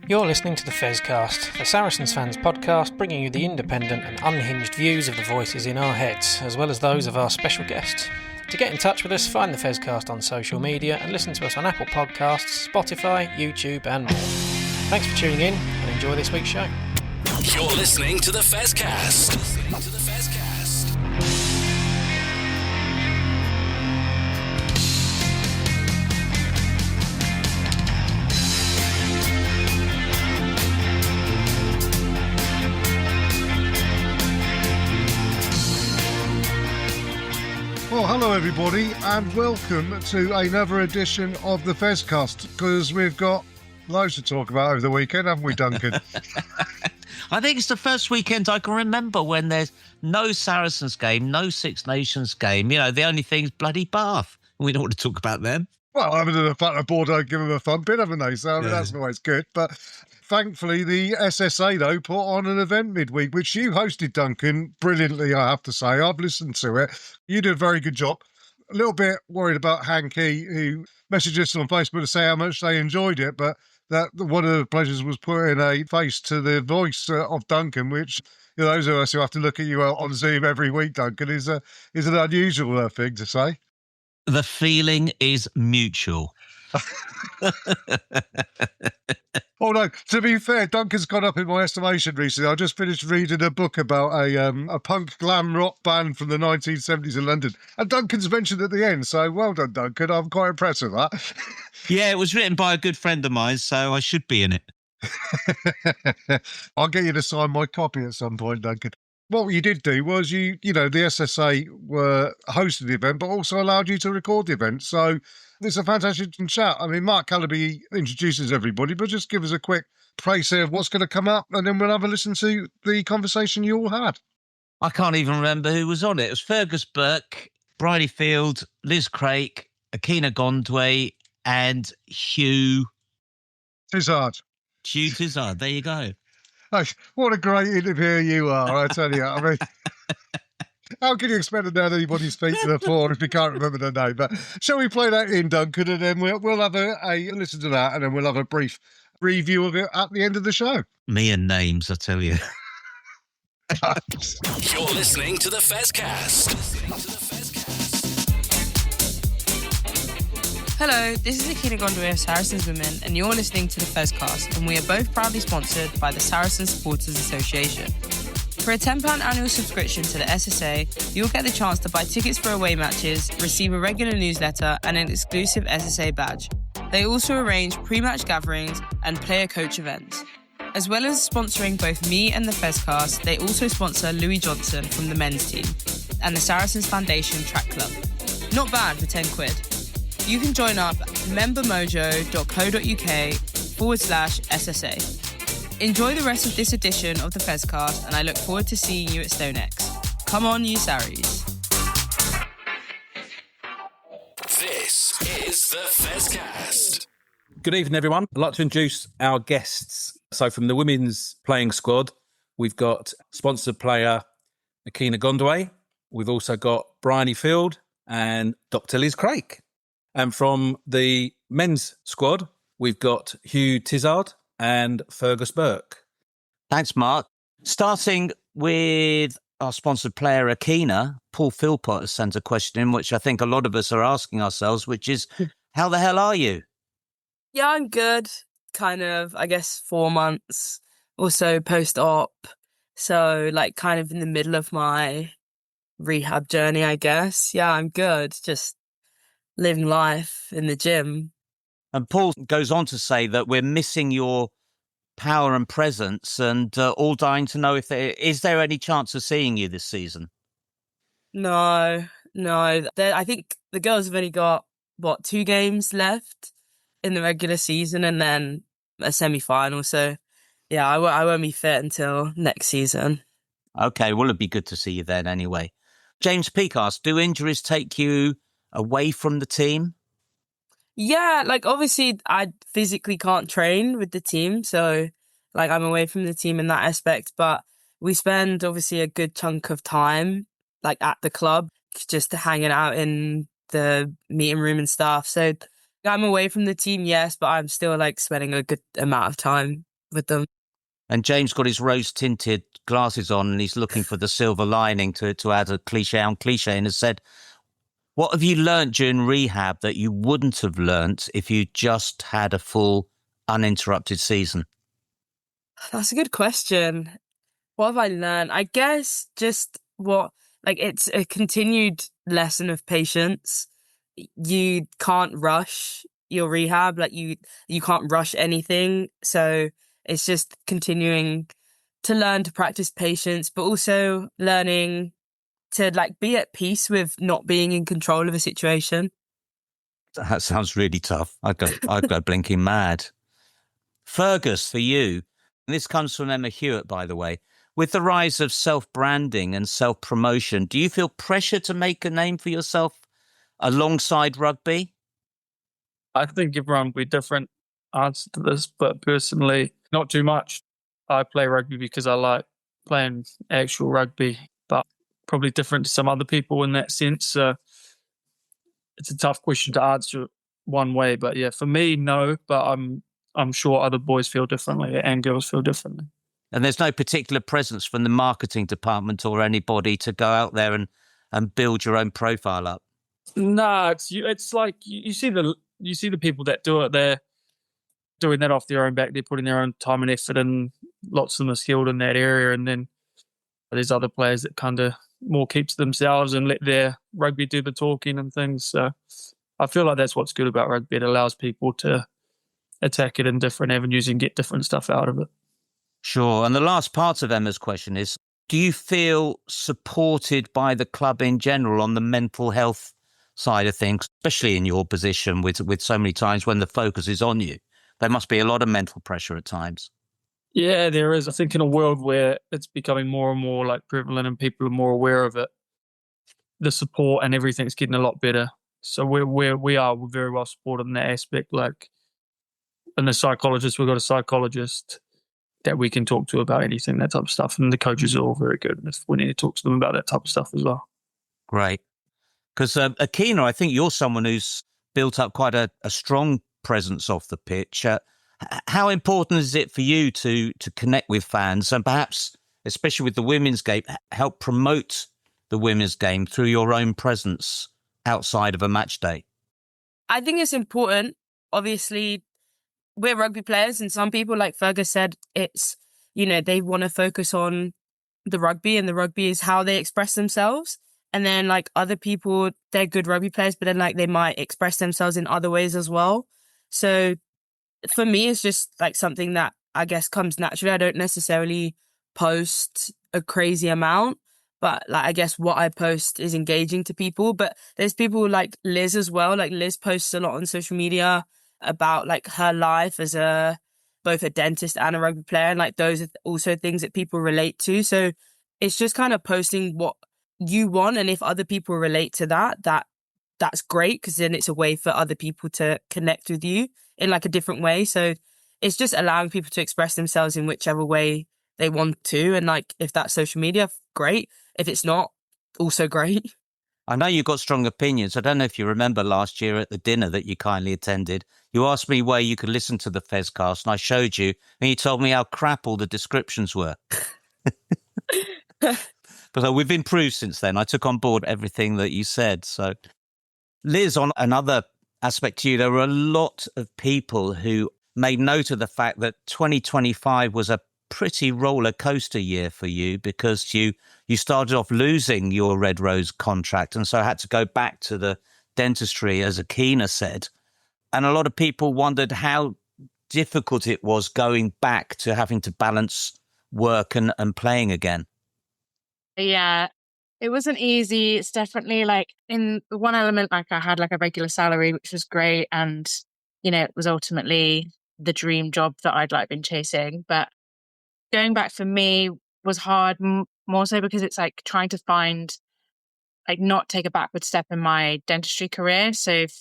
You're listening to the Fezcast, the Saracens fans podcast, bringing you the independent and unhinged views of the voices in our heads, as well as those of our special guests. To get in touch with us, find the Fezcast on social media and listen to us on Apple Podcasts, Spotify, YouTube and more. Thanks for tuning in and enjoy this week's show. You're listening to the Fezcast. Well, hello everybody, and welcome to another edition of the Fezcast, because we've got loads to talk about over the weekend, haven't we, Duncan? I think it's the first weekend I can remember when there's no Saracens game, no Six Nations game. You know, the only thing's bloody Bath. We don't want to talk about them. Well, other than the fact that Bordeaux give them a fun bit, haven't they? So, I mean, that's always good. But thankfully, the SSA, though, put on an event midweek, which you hosted, Duncan, brilliantly, I have to say. I've listened to it. You did a very good job. A little bit worried about Hanky, who messaged us on Facebook to say how much they enjoyed it, but that one of the pleasures was putting a face to the voice of Duncan, which, you know, those of us who have to look at you on Zoom every week, Duncan, is an unusual thing to say. The feeling is mutual. Oh no, to be fair, Duncan's gone up in my estimation recently. I just finished reading a book about a punk glam rock band from the 1970s in London. And Duncan's mentioned at the end, so well done, Duncan. I'm quite impressed with that. Yeah, it was written by a good friend of mine, so I should be in it. I'll get you to sign my copy at some point, Duncan. What you did do was the SSA were hosting the event, but also allowed you to record the event. So it's a fantastic chat. I mean, Mark Calaby introduces everybody, but just give us a quick praise of what's going to come up, and then we'll have a listen to the conversation you all had. I can't even remember who was on it. It was Fergus, Burke, Bryony, Liz Crake, Akina, Gondwe, and Hugh. Tizard. Hugh Tizard, there you go. Oh, what a great interview you are, I tell you. I mean, how can you expect to know anybody's feet to the floor if you can't remember the name? But shall we play that in, Duncan, and then we'll have a listen to that, and then we'll have a brief review of it at the end of the show. Me and names, I tell you. You're listening to the Fezcast. Hello, this is Akina, Gondwe of Saracens Women, and you're listening to the Fezcast, and we are both proudly sponsored by the Saracens Supporters Association. For a £10 annual subscription to the SSA, you'll get the chance to buy tickets for away matches, receive a regular newsletter, and an exclusive SSA badge. They also arrange pre-match gatherings and player-coach events. As well as sponsoring both me and the Fezcast, they also sponsor Louis Johnson from the men's team and the Saracens Foundation Track Club. Not bad for £10. You can join up at membermojo.co.uk/SSA. Enjoy the rest of this edition of the Fezcast, and I look forward to seeing you at StoneX. Come on, you Sarries. This is the Fezcast. Good evening, everyone. I'd like to introduce our guests. So from the women's playing squad, we've got sponsored player Akina Gondwe. We've also got Bryony and Dr. Liz Crake. And from the men's squad, we've got Hugh Tizard and Fergus Burke. Thanks, Mark. Starting with our sponsored player, Akina, Paul Philpott has sent a question in, which I think a lot of us are asking ourselves, which is, how the hell are you? Yeah, I'm good. Kind of, I guess, 4 months or so post-op. So, kind of in the middle of my rehab journey, I guess. Yeah, I'm good. Just living life in the gym. And Paul goes on to say that we're missing your power and presence, and all dying to know if is there any chance of seeing you this season? No. I think the girls have only got, 2 games left in the regular season and then a semi-final. So, yeah, I won't be fit until next season. Okay, well, it'd be good to see you then anyway. James Peake asked, do injuries take you away from the team? Yeah, obviously I physically can't train with the team, so I'm away from the team in that aspect, but we spend obviously a good chunk of time at the club, just hanging out in the meeting room and stuff. So I'm away from the team, yes, but I'm still spending a good amount of time with them. And James got his rose-tinted glasses on and he's looking for the silver lining to add a cliche on cliche, and has said, what have you learnt during rehab that you wouldn't have learnt if you just had a full, uninterrupted season? That's a good question. What have I learned? I guess just it's a continued lesson of patience. You can't rush your rehab. Like you can't rush anything. So it's just continuing to learn to practice patience, but also learning to be at peace with not being in control of a situation. That sounds really tough. I'd go blinking mad. Fergus, for you, and this comes from Emma Hewitt, by the way. With the rise of self-branding and self-promotion, do you feel pressure to make a name for yourself alongside rugby? I think everyone will be different answer to this, but personally, not too much. I play rugby because I like playing actual rugby, but probably different to some other people in that sense. So it's a tough question to answer one way, but yeah, for me, no, but I'm sure other boys feel differently and girls feel differently. And there's no particular presence from the marketing department or anybody to go out there and build your own profile up? No, it's like you see the people that do it. They're doing that off their own back. They're putting their own time and effort, and lots of them are skilled in that area. And then there's other players that kind of more keep to themselves and let their rugby do the talking and things. So I feel like that's what's good about rugby. It allows people to attack it in different avenues and get different stuff out of it. Sure. And the last part of Emma's question is, do you feel supported by the club in general on the mental health side of things, especially in your position with so many times when the focus is on you? There must be a lot of mental pressure at times. Yeah, there is. I think in a world where it's becoming more and more prevalent and people are more aware of it, the support and everything's getting a lot better. So we're very well supported in that aspect. And the psychologist, we've got a psychologist that we can talk to about anything, that type of stuff. And the coaches are all very good if we need to talk to them about that type of stuff as well. Great. Because Akina, I think you're someone who's built up quite a strong presence off the pitch. How important is it for you to connect with fans and perhaps, especially with the women's game, help promote the women's game through your own presence outside of a match day? I think it's important. Obviously, we're rugby players, and some people, like Fergus said, it's, they want to focus on the rugby, and the rugby is how they express themselves. And then other people, they're good rugby players, but then they might express themselves in other ways as well. So for me, it's just something that I guess comes naturally. I don't necessarily post a crazy amount, but I guess what I post is engaging to people. But there's people like Liz as well. Liz posts a lot on social media about her life as both a dentist and a rugby player, and those are also things that people relate to. So it's just kind of posting what you want, and if other people relate to that's great, because then it's a way for other people to connect with you in a different way. So it's just allowing people to express themselves in whichever way they want to, and if that's social media, great. If it's not, also great. I know you've got strong opinions. I don't know if you remember last year at the dinner that you kindly attended. You asked me where you could listen to the Fezcast, and I showed you, and you told me how crap all the descriptions were. But we've improved since then. I took on board everything that you said. So, Liz, on another aspect to you, there were a lot of people who made note of the fact that 2025 was a pretty roller coaster year for you, because you started off losing your Red Rose contract and so had to go back to the dentistry, as Akina said. And a lot of people wondered how difficult it was going back to having to balance work and playing again. Yeah, it wasn't easy. It's definitely in one element, I had a regular salary, which was great. And, it was ultimately the dream job that I'd been chasing. But going back for me was hard, more so because it's trying to find, not take a backward step in my dentistry career. So if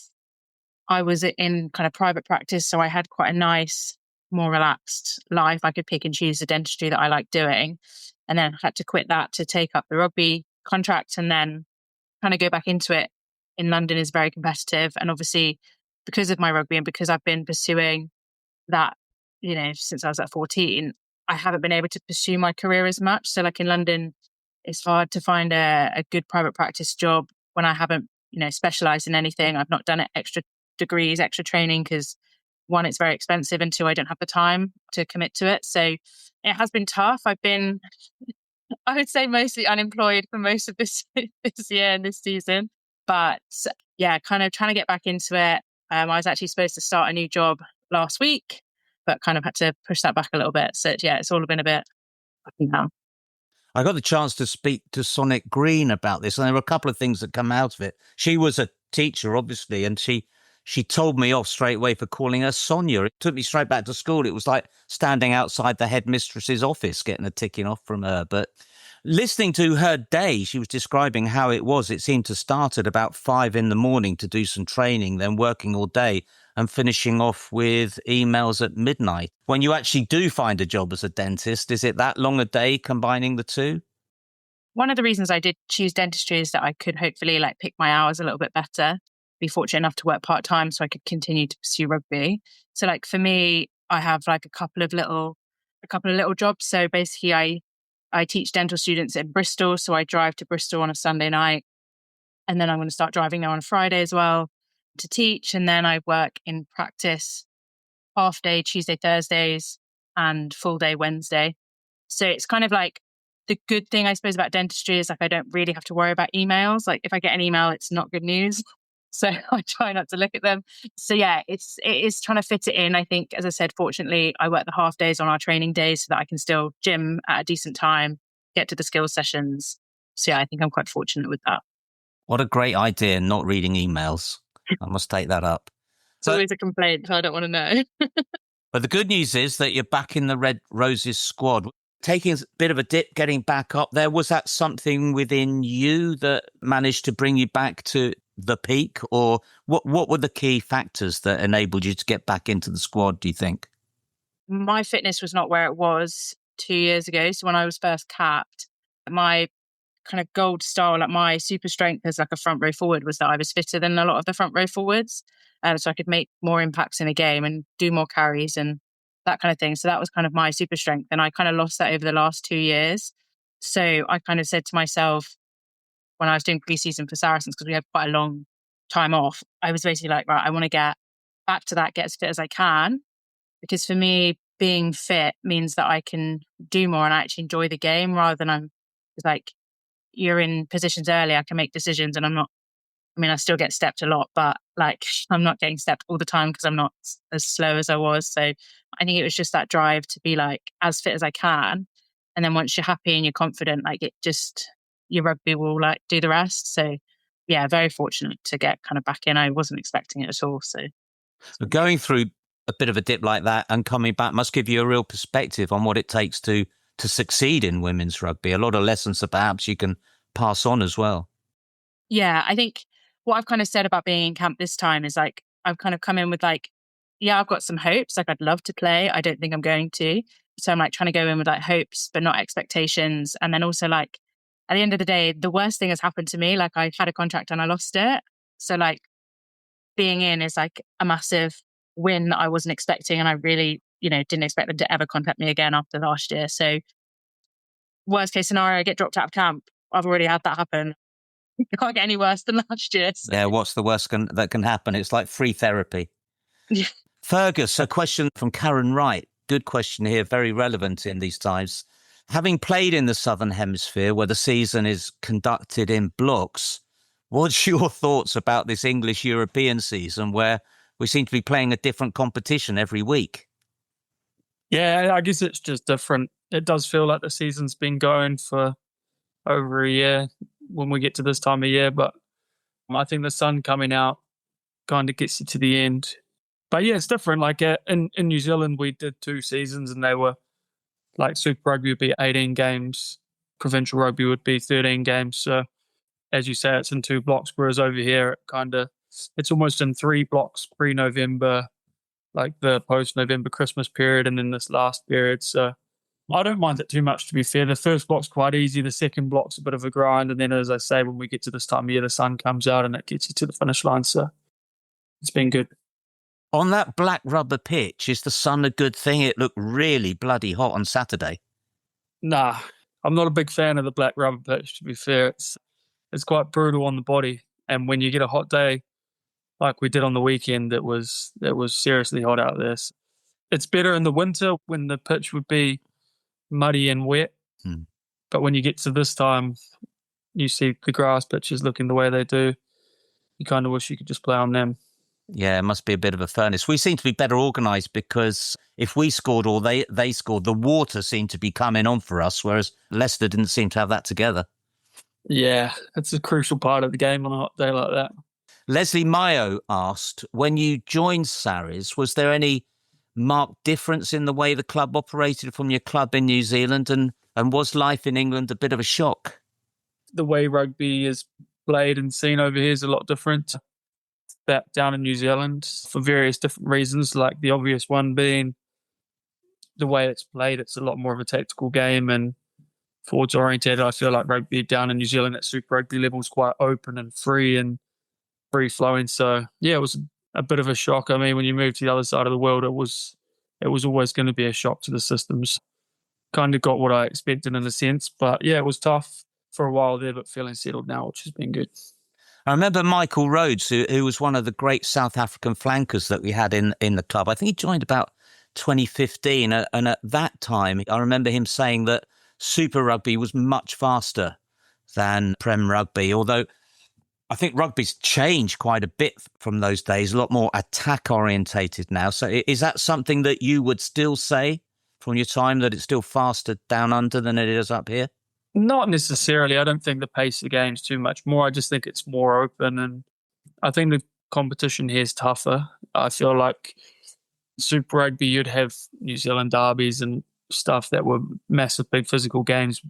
I was in kind of private practice, so I had quite a nice, more relaxed life. I could pick and choose the dentistry that I like doing. And then I had to quit that to take up the rugby contract, and then kind of go back into it in London is very competitive. And obviously, because of my rugby and because I've been pursuing that since I was at 14, I haven't been able to pursue my career as much. So like in London, it's hard to find a good private practice job when I haven't, specialized in anything. I've not done extra degrees, extra training, because one, it's very expensive, and two, I don't have the time to commit to it. So it has been tough. I've been, I would say, mostly unemployed for most of this year and this season. But yeah, kind of trying to get back into it. I was actually supposed to start a new job last week, but kind of had to push that back a little bit. So yeah, it's all been a bit up and down. I got the chance to speak to Sonic Green about this, and there were a couple of things that come out of it. She was a teacher, obviously, and she told me off straight away for calling her Sonia. It took me straight back to school. It was like standing outside the headmistress's office getting a ticking off from her. But listening to her day, she was describing how it was. It seemed to start at about 5 a.m. to do some training, then working all day and finishing off with emails at midnight. When you actually do find a job as a dentist, is it that long a day combining the two? One of the reasons I did choose dentistry is that I could hopefully pick my hours a little bit better, be fortunate enough to work part-time so I could continue to pursue rugby. So for me, I have a couple of little jobs. So basically I teach dental students in Bristol. So I drive to Bristol on a Sunday night, and then I'm going to start driving there on a Friday as well to teach. And then I work in practice half day Tuesday, Thursdays, and full day Wednesday. So it's kind of the good thing, I suppose, about dentistry is I don't really have to worry about emails. If I get an email, it's not good news. So I try not to look at them. So yeah, it is trying to fit it in. I think, as I said, fortunately, I work the half days on our training days so that I can still gym at a decent time, get to the skills sessions. So yeah, I think I'm quite fortunate with that. What a great idea, not reading emails. I must take that up. It's always a complaint, so I don't want to know. But the good news is that you're back in the Red Roses squad. Taking a bit of a dip, getting back up there, was that something within you that managed to bring you back to the peak? Or what were the key factors that enabled you to get back into the squad, do you think? My fitness was not where it was 2 years ago. So when I was first capped, my kind of gold star, my super strength as a front row forward, was that I was fitter than a lot of the front row forwards. So I could make more impacts in a game and do more carries and that kind of thing. So that was kind of my super strength. And I kind of lost that over the last 2 years. So I kind of said to myself, when I was doing pre-season for Saracens, because we had quite a long time off, I was basically right, I want to get back to that, get as fit as I can. Because for me, being fit means that I can do more and I actually enjoy the game, rather than you're in positions early, I can make decisions, and I still get stepped a lot, but I'm not getting stepped all the time because I'm not as slow as I was. So I think it was just that drive to be as fit as I can. And then once you're happy and you're confident, your rugby will do the rest. So yeah, very fortunate to get kind of back in. I wasn't expecting it at all. So going through a bit of a dip like that and coming back must give you a real perspective on what it takes to succeed in women's rugby. A lot of lessons that perhaps you can pass on as well. Yeah, I think what I've kind of said about being in camp this time is I've kind of come in with I've got some hopes. I'd love to play. I don't think I'm going to. So I'm trying to go in with hopes, but not expectations. And then also at the end of the day, the worst thing has happened to me. I had a contract and I lost it. So being in is a massive win that I wasn't expecting. And I really, didn't expect them to ever contact me again after last year. So worst case scenario, I get dropped out of camp. I've already had that happen. It can't get any worse than last year. So. Yeah, what's the worst that can happen? It's like free therapy. Yeah. Fergus, a question from Karen Wright. Good question here, very relevant in these times. Having played in the Southern Hemisphere, where the season is conducted in blocks, what's your thoughts about this English European season, where we seem to be playing a different competition every week? Yeah, I guess it's just different. It does feel like the season's been going for over a year when we get to this time of year, but I think the sun coming out kind of gets you to the end. But yeah, it's different. In New Zealand, we did 2 seasons and they were Super Rugby would be 18 games, provincial rugby would be 13 games. So as you say, it's in 2 blocks, whereas over here, it's almost in 3 blocks pre-November, the post-November Christmas period and then this last period. So I don't mind it too much, to be fair. The first block's quite easy. The second block's a bit of a grind. And then, as I say, when we get to this time of year, the sun comes out and it gets you to the finish line. So it's been good. On that black rubber pitch, is the sun a good thing? It looked really bloody hot on Saturday. Nah, I'm not a big fan of the black rubber pitch, to be fair. It's quite brutal on the body. And when you get a hot day, like we did on the weekend, it was seriously hot out there. It's better in the winter when the pitch would be muddy and wet. But when you get to this time, you see the grass pitches looking the way they do. You kind of wish you could just play on them. Yeah, it must be a bit of a furnace. We seem to be better organised because if we scored or they scored, the water seemed to be coming on for us, whereas Leicester didn't seem to have that together. Yeah, it's a crucial part of the game on a hot day like that. Leslie Mayo asked, when you joined Sarries, was there any marked difference in the way the club operated from your club in New Zealand, and was life in England a bit of a shock? The way rugby is played and seen over here is a lot different that down in New Zealand for various different reasons, like the obvious one being the way it's played. It's a lot more of a tactical game and forwards oriented. I feel like rugby down in New Zealand at Super Rugby level is quite open and free flowing. So yeah, it was a bit of a shock. I mean, when you move to the other side of the world, it was always going to be a shock to the systems. Kind of got what I expected in a sense, but yeah, it was tough for a while there, but feeling settled now, which has been good. I remember Michael Rhodes, who was one of the great South African flankers that we had in the club. I think he joined about 2015. And at that time, I remember him saying that Super Rugby was much faster than Prem Rugby, although I think rugby's changed quite a bit from those days, a lot more attack orientated now. So is that something that you would still say from your time, that it's still faster down under than it is up here? Not necessarily. I don't think the pace of the game's too much more. I just think it's more open, and I think the competition here is tougher. I feel like Super Rugby, you'd have New Zealand derbies and stuff that were massive, big physical games.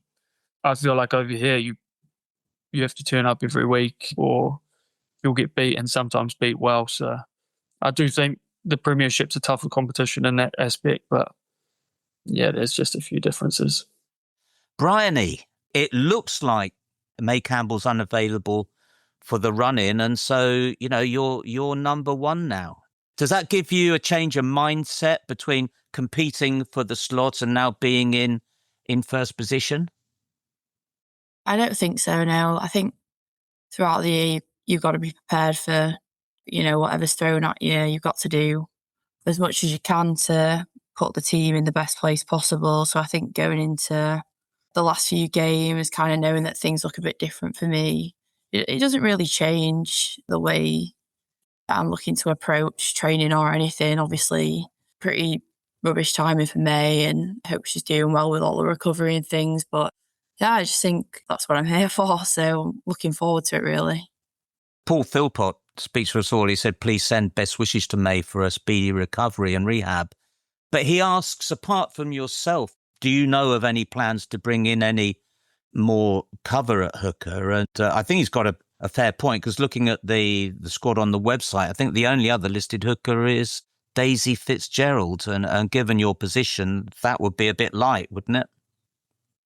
I feel like over here, you have to turn up every week or you'll get beat, and sometimes beat well. So I do think the Premiership's a tougher competition in that aspect, but yeah, there's just a few differences. Bryony, it looks like May Campbell's unavailable for the run-in, and so, you're number one now. Does that give you a change of mindset between competing for the slot and now being in first position? I don't think so, no. I think throughout the year, you've got to be prepared for, whatever's thrown at you. You've got to do as much as you can to put the team in the best place possible. So I think going into the last few games, kind of knowing that things look a bit different for me, it doesn't really change the way I'm looking to approach training or anything. Obviously, pretty rubbish timing for May, and I hope she's doing well with all the recovery and things. But yeah, I just think that's what I'm here for. So I'm looking forward to it, really. Paul Philpott speaks for us all. He said, please send best wishes to May for a speedy recovery and rehab. But he asks, apart from yourself, do you know of any plans to bring in any more cover at hooker? And I think he's got a fair point, because looking at the squad on the website, I think the only other listed hooker is Daisy Fitzgerald. And given your position, that would be a bit light, wouldn't it?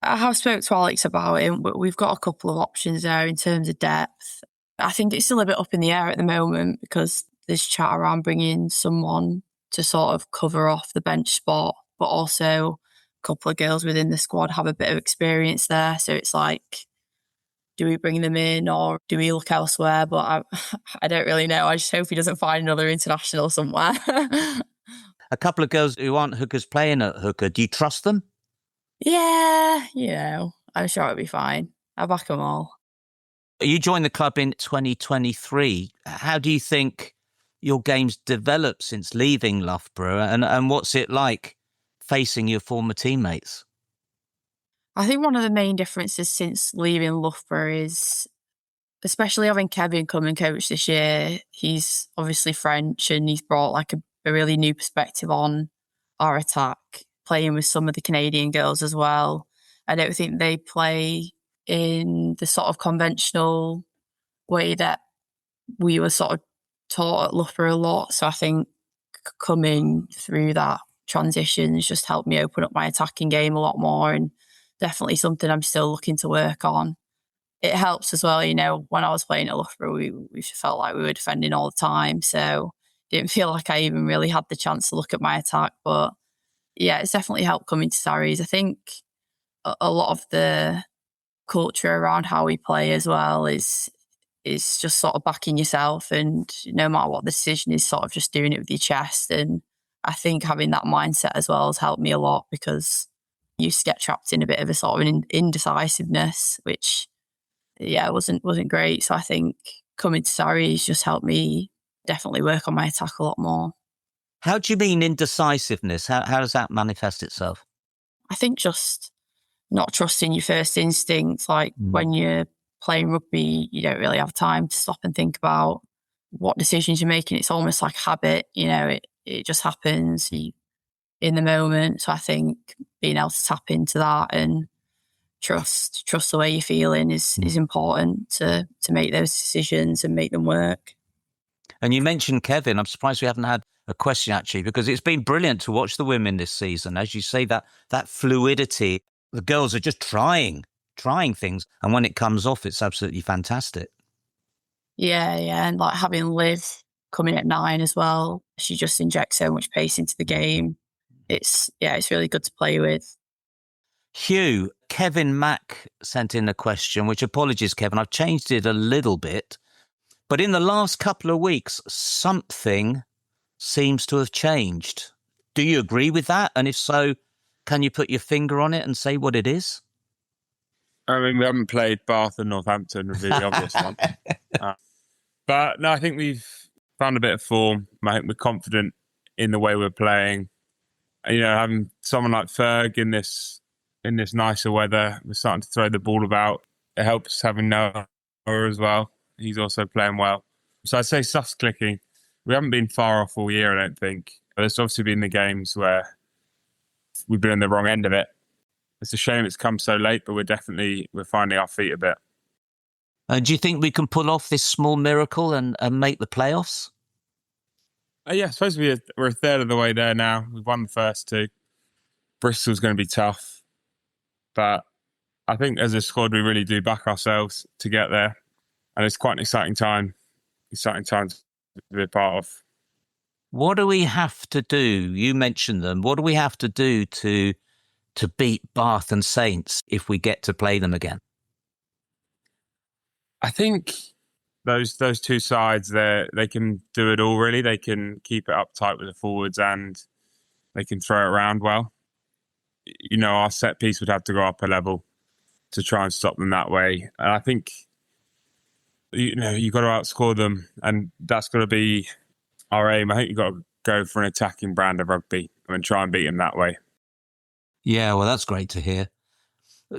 I have spoke to Alex about it, but we've got a couple of options there in terms of depth. I think it's still a bit up in the air at the moment, because there's chat around bringing someone to sort of cover off the bench spot, but also a couple of girls within the squad have a bit of experience there. So it's like, do we bring them in or do we look elsewhere? But I don't really know. I just hope he doesn't find another international somewhere. A couple of girls who aren't hookers playing at hooker, do you trust them? Yeah, I'm sure it'll be fine. I'll back them all. You joined the club in 2023. How do you think your game's developed since leaving Loughborough, and what's it like facing your former teammates? I think one of the main differences since leaving Loughborough is, especially having Kevin come and coach this year, he's obviously French and he's brought like a really new perspective on our attack, playing with some of the Canadian girls as well. I don't think they play in the sort of conventional way that we were sort of taught at Loughborough a lot. So I think coming through that transition has just helped me open up my attacking game a lot more, and definitely something I'm still looking to work on. It helps as well, when I was playing at Loughborough, we felt like we were defending all the time. So didn't feel like I even really had the chance to look at my attack. But yeah, it's definitely helped coming to Saris. I think a lot of the culture around how we play as well is just sort of backing yourself, and no matter what the decision is, sort of just doing it with your chest. And I think having that mindset as well has helped me a lot, because I used to get trapped in a bit of a sort of an indecisiveness, which wasn't great. So I think coming to Saris just helped me definitely work on my attack a lot more. How do you mean indecisiveness? How does that manifest itself? I think just not trusting your first instincts. Like when you're playing rugby, you don't really have time to stop and think about what decisions you're making. It's almost like habit, it just happens in the moment. So I think being able to tap into that and trust the way you're feeling is important to make those decisions and make them work. And you mentioned Kevin. I'm surprised we haven't had a question, actually, because it's been brilliant to watch the women this season. As you say, that fluidity, the girls are just trying things. And when it comes off, it's absolutely fantastic. Yeah. And like having Liv coming at 9 as well, she just injects so much pace into the game. It's really good to play with. Hugh, Kevin Mack sent in a question, which, apologies, Kevin, I've changed it a little bit. But in the last couple of weeks, something seems to have changed. Do you agree with that? And if so, can you put your finger on it and say what it is? I mean, we haven't played Bath and Northampton, would be the obvious one. But no, I think we've found a bit of form. I think we're confident in the way we're playing. Having someone like Ferg in this nicer weather, we're starting to throw the ball about. It helps having Noah as well. He's also playing well. So I'd say stuff's clicking. We haven't been far off all year, I don't think. But there's obviously been the games where we've been on the wrong end of it. It's a shame it's come so late, but we're finding our feet a bit. Do you think we can pull off this small miracle and make the playoffs? Yeah, I suppose we're a third of the way there now. We've won the first 2. Bristol's going to be tough. But I think as a squad, we really do back ourselves to get there. And it's quite an exciting time to be a part of. What do we have to do? You mentioned them. What do we have to do to beat Bath and Saints if we get to play them again? I think those 2 sides, they can do it all, really. They can keep it up tight with the forwards and they can throw it around well. Our set piece would have to go up a level to try and stop them that way. And I think, you've got to outscore them, and that's got to be our aim. I think you've got to go for an attacking brand of rugby and try and beat them that way. Yeah, well, that's great to hear.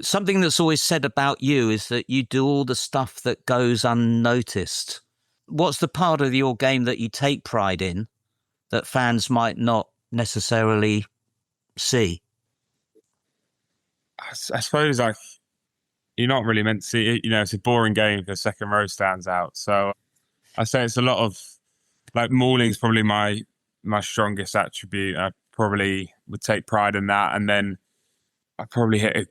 Something that's always said about you is that you do all the stuff that goes unnoticed. What's the part of your game that you take pride in that fans might not necessarily see? I suppose you're not really meant to see it. It's a boring game if the second row stands out. So I say it's a lot of, mauling is probably my strongest attribute. I probably would take pride in that. And then I probably hit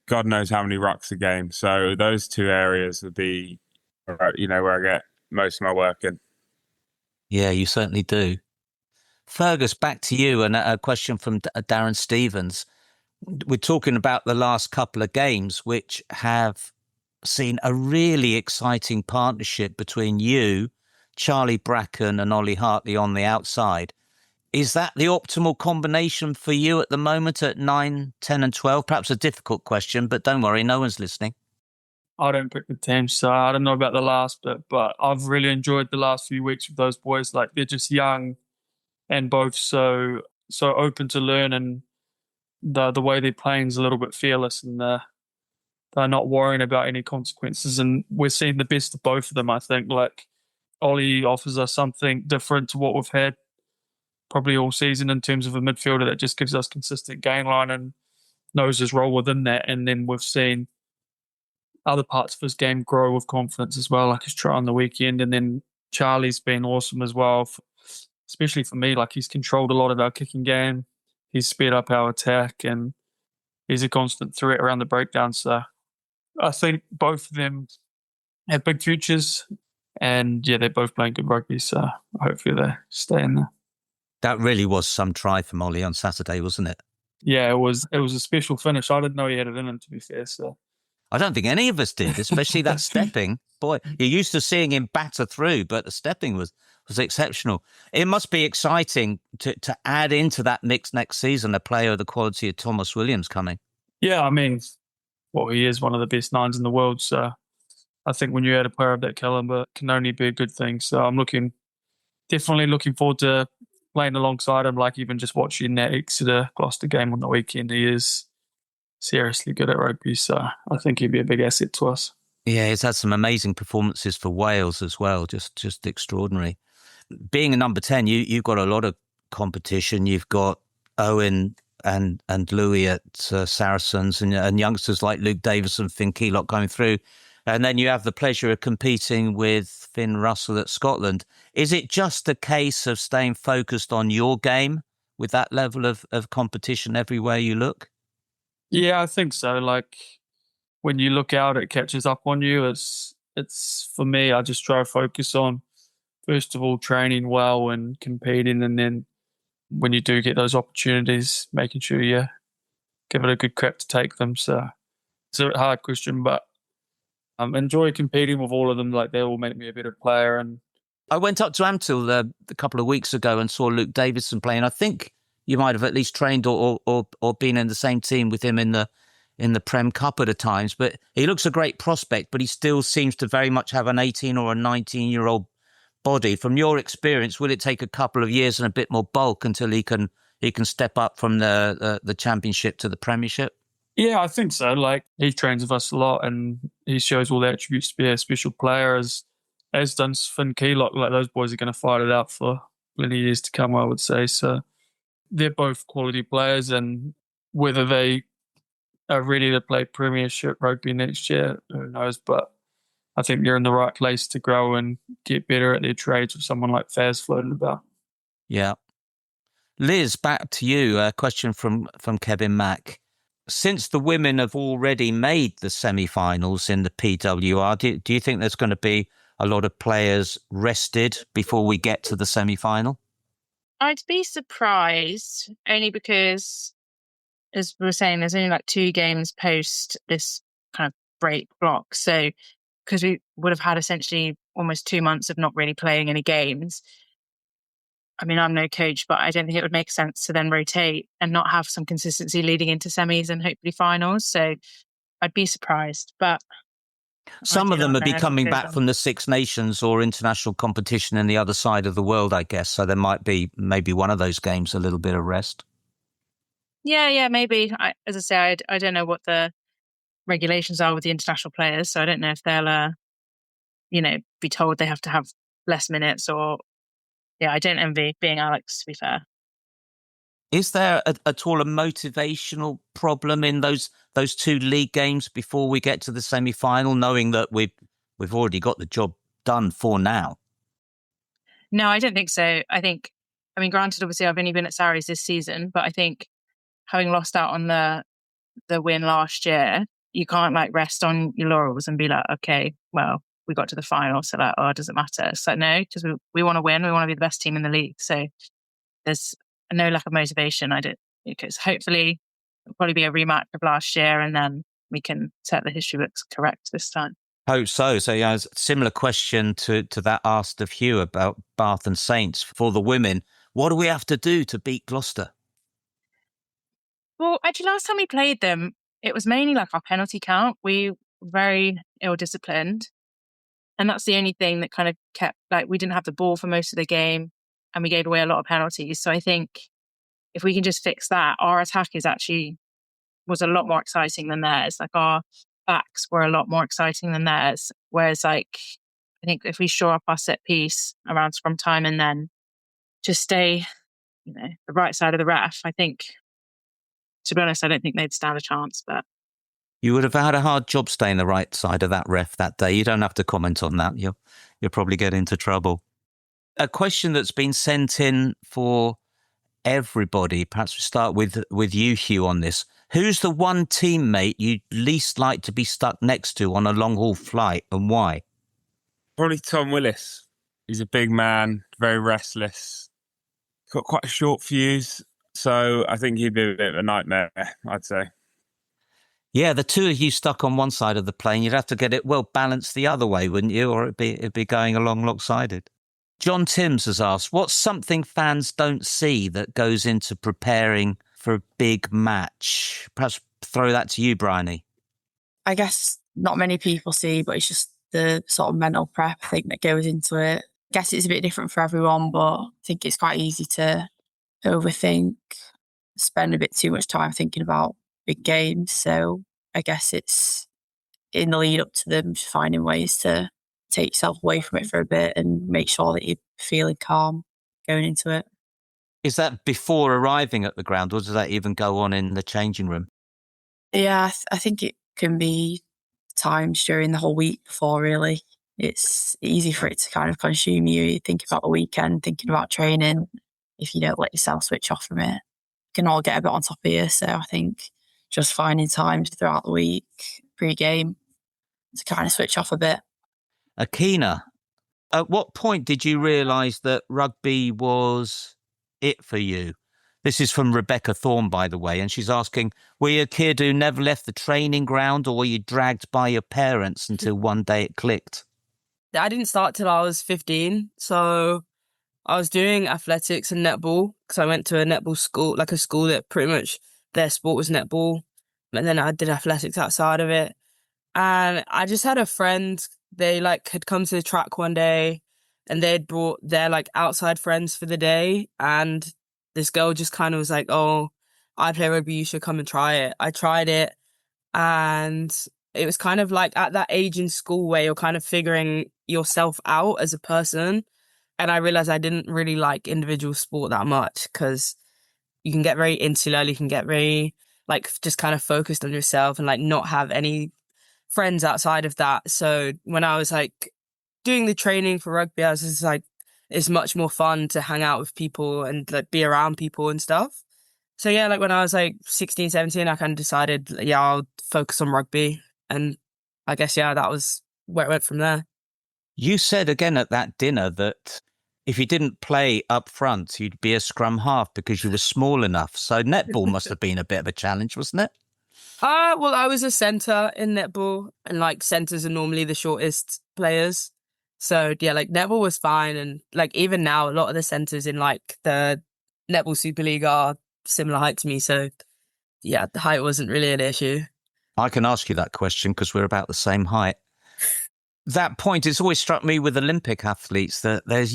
God knows how many rucks a game. So those 2 areas would be, where I get most of my work in. Yeah, you certainly do. Fergus, back to you, and a question from Darren Stevens. We're talking about the last couple of games, which have seen a really exciting partnership between you, Charlie Bracken and Ollie Hartley on the outside. Is that the optimal combination for you at the moment at 9, 10 and 12? Perhaps a difficult question, but don't worry, no one's listening. I don't pick the team, so I don't know about the last bit, but I've really enjoyed the last few weeks with those boys. They're just young and both so open to learn, and the way they're playing is a little bit fearless, and they're not worrying about any consequences. And we're seeing the best of both of them, I think. Ollie offers us something different to what we've had probably all season in terms of a midfielder that just gives us consistent game line and knows his role within that. And then we've seen other parts of his game grow with confidence as well, like his try on the weekend. And then Charlie's been awesome as well, especially for me. He's controlled a lot of our kicking game. He's sped up our attack, and he's a constant threat around the breakdown. So I think both of them have big futures, And yeah, they're both playing good rugby, so hopefully they stay in there. That really was some try from Ollie on Saturday, wasn't it? Yeah, it was a special finish. I didn't know he had it in him, to be fair. So I don't think any of us did, especially that stepping. Boy, you're used to seeing him batter through, but the stepping was exceptional. It must be exciting to add into that mix next season a player of the quality of Thomas Williams coming. Yeah, I mean, he is one of the best nines in the world. So I think when you add a player of that caliber, it can only be a good thing. So I'm definitely looking forward to playing alongside him, like even just watching that Exeter-Gloucester game on the weekend. He is seriously good at rugby, so I think he'd be a big asset to us. Yeah, he's had some amazing performances for Wales as well, just extraordinary. Being a number 10, you've got a lot of competition. You've got Owen and Louis at Saracens and youngsters like Luke Davis and Finn Keelock going through. And then you have the pleasure of competing with Finn Russell at Scotland. Is it just a case of staying focused on your game with that level of competition everywhere you look? Yeah, I think so. Like when you look out, it catches up on you. It's for me, I just try to focus on, first of all, training well and competing. And then when you do get those opportunities, making sure you give it a good crack to take them. So it's a hard question, but I enjoy competing with all of them. Like they all make me a better player. And I went up to Amtil a couple of weeks ago and saw Luke Davison playing. I think you might have at least trained or been in the same team with him in the Prem Cup at times. But he looks a great prospect, but he still seems to very much have an 18 or a 19-year-old body. From your experience, will it take a couple of years and a bit more bulk until he can step up from the Championship to the Premiership? Yeah, I think so. Like he trains with us a lot and he shows all the attributes to be a special player, as done Finn Keelock. Like those boys are going to fight it out for plenty of years to come, I would say. So they're both quality players, and whether they are ready to play Premiership rugby next year, who knows? But I think they're in the right place to grow and get better at their trades with someone like Faz floating about. Yeah. Liz, back to you. A question from Kevin Mack. Since the women have already made the semi-finals in the PWR, do you think there's going to be a lot of players rested before we get to the semi-final? I'd be surprised, only because, as we were saying, there's only like 2 games post this kind of break block. So, because we would have had essentially almost 2 months of not really playing any games. I mean, I'm no coach, but I don't think it would make sense to then rotate and not have some consistency leading into semis and hopefully finals. So I'd be surprised. But some of them would be coming back from the Six Nations or international competition in the other side of the world, I guess. So there might be maybe one of those games, a little bit of rest. Yeah, maybe. As I say, I don't know what the regulations are with the international players. So I don't know if they'll, be told they have to have less minutes or... Yeah, I don't envy being Alex, to be fair. Is there at all a motivational problem in those 2 league games before we get to the semi-final, knowing that we've already got the job done for now? No, I don't think so. I mean, granted, obviously, I've only been at Sarries this season, but I think having lost out on the win last year, you can't rest on your laurels and be like, okay, well, we got to the final, so it doesn't matter. It's like, no, because we want to win. We want to be the best team in the league. So there's no lack of motivation. Because hopefully it'll probably be a rematch of last year and then we can set the history books correct this time. Hope so. So yeah, a similar question to that asked of Hugh about Bath and Saints for the women. What do we have to do to beat Gloucester? Well, actually, last time we played them, it was mainly our penalty count. We were very ill-disciplined. And that's the only thing that kind of kept, we didn't have the ball for most of the game and we gave away a lot of penalties. So I think if we can just fix that, our attack was a lot more exciting than theirs. Our backs were a lot more exciting than theirs. Whereas I think if we shore up our set piece around scrum time and then just stay, the right side of the ref, I think, to be honest, I don't think they'd stand a chance, but. You would have had a hard job staying the right side of that ref that day. You don't have to comment on that. You'll probably get into trouble. A question that's been sent in for everybody. Perhaps we start with you, Hugh, on this. Who's the one teammate you'd least like to be stuck next to on a long-haul flight and why? Probably Tom Willis. He's a big man, very restless, got quite a short fuse. So I think he'd be a bit of a nightmare, I'd say. Yeah, the two of you stuck on one side of the plane, you'd have to get it well balanced the other way, wouldn't you? Or it'd be going along lopsided. John Timms has asked, what's something fans don't see that goes into preparing for a big match? Perhaps throw that to you, Bryony. I guess not many people see, but it's just the sort of mental prep, I think, that goes into it. I guess it's a bit different for everyone, but I think it's quite easy to overthink, spend a bit too much time thinking about big games. So I guess it's in the lead up to them, just finding ways to take yourself away from it for a bit and make sure that you're feeling calm going into it. Is that before arriving at the ground, or does that even go on in the changing room? Yeah, I think it can be times during the whole week before, really. It's easy for it to kind of consume you. You think about the weekend, thinking about training. If you don't let yourself switch off from it, it can all get a bit on top of you. So I think just finding times throughout the week, pre-game, to kind of switch off a bit. Akina, at what point did you realise that rugby was it for you? This is from Rebecca Thorne, by the way, and she's asking, were you a kid who never left the training ground, or were you dragged by your parents until one day it clicked? I didn't start till I was 15, so I was doing athletics and netball because I went to a netball school, like a school that pretty much their sport was netball, and then I did athletics outside of it. And I just had a friend, they had come to the track one day and they'd brought their outside friends for the day, and this girl just kind of was like, oh, I play rugby, you should come and try it. I tried it, and it was kind of like at that age in school where you're kind of figuring yourself out as a person. And I realized I didn't really like individual sport that much because you can get very insular, you can get very just kind of focused on yourself and not have any friends outside of that. So when I was doing the training for rugby, I was just it's much more fun to hang out with people and be around people and stuff. So yeah, when I was 16, 17, I kind of decided, yeah, I'll focus on rugby. And I guess, yeah, that was where it went from there. You said again at that dinner that if you didn't play up front, you'd be a scrum half because you were small enough. So netball must have been a bit of a challenge, wasn't it? Well, I was a centre in netball, and centres are normally the shortest players. So yeah, netball was fine, and even now, a lot of the centres in the netball Super League are similar height to me. So yeah, the height wasn't really an issue. I can ask you that question because we're about the same height. That point, it's always struck me with Olympic athletes that there's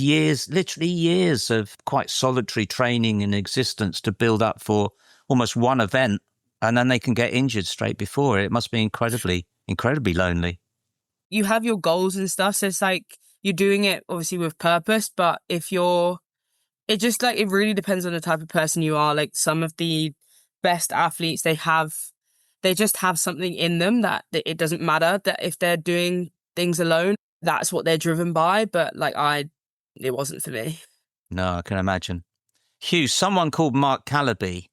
literally years of quite solitary training in existence to build up for almost one event, and then they can get injured straight before it. It must be incredibly, incredibly lonely. You have your goals and stuff, so it's you're doing it obviously with purpose, but it really depends on the type of person you are. Some of the best athletes, they just have something in them that it doesn't matter that if they're doing things alone, that's what they're driven by. But it wasn't for me. No, I can imagine. Hugh, someone called Mark Calaby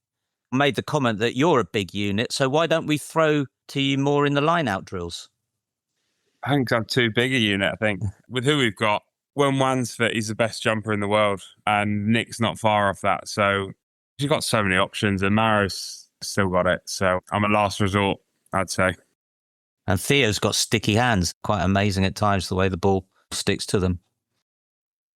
made the comment that you're a big unit, so why don't we throw to you more in the line-out drills? I think I'm too big a unit, I think. With who we've got, when Wan's fit, he's the best jumper in the world, and Nick's not far off that. So you've got so many options, and Maro's still got it. So I'm a last resort, I'd say. And Theo's got sticky hands. Quite amazing at times the way the ball sticks to them.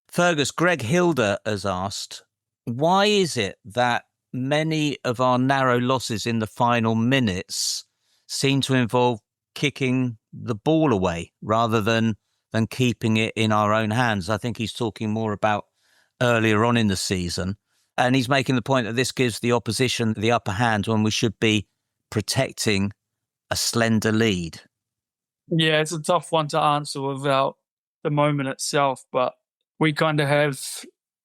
Fergus, Greg Hilder has asked, why is it that many of our narrow losses in the final minutes seem to involve kicking the ball away rather than keeping it in our own hands? I think he's talking more about earlier on in the season. And he's making the point that this gives the opposition the upper hand when we should be protecting a slender lead. Yeah, it's a tough one to answer without the moment itself, but we kind of have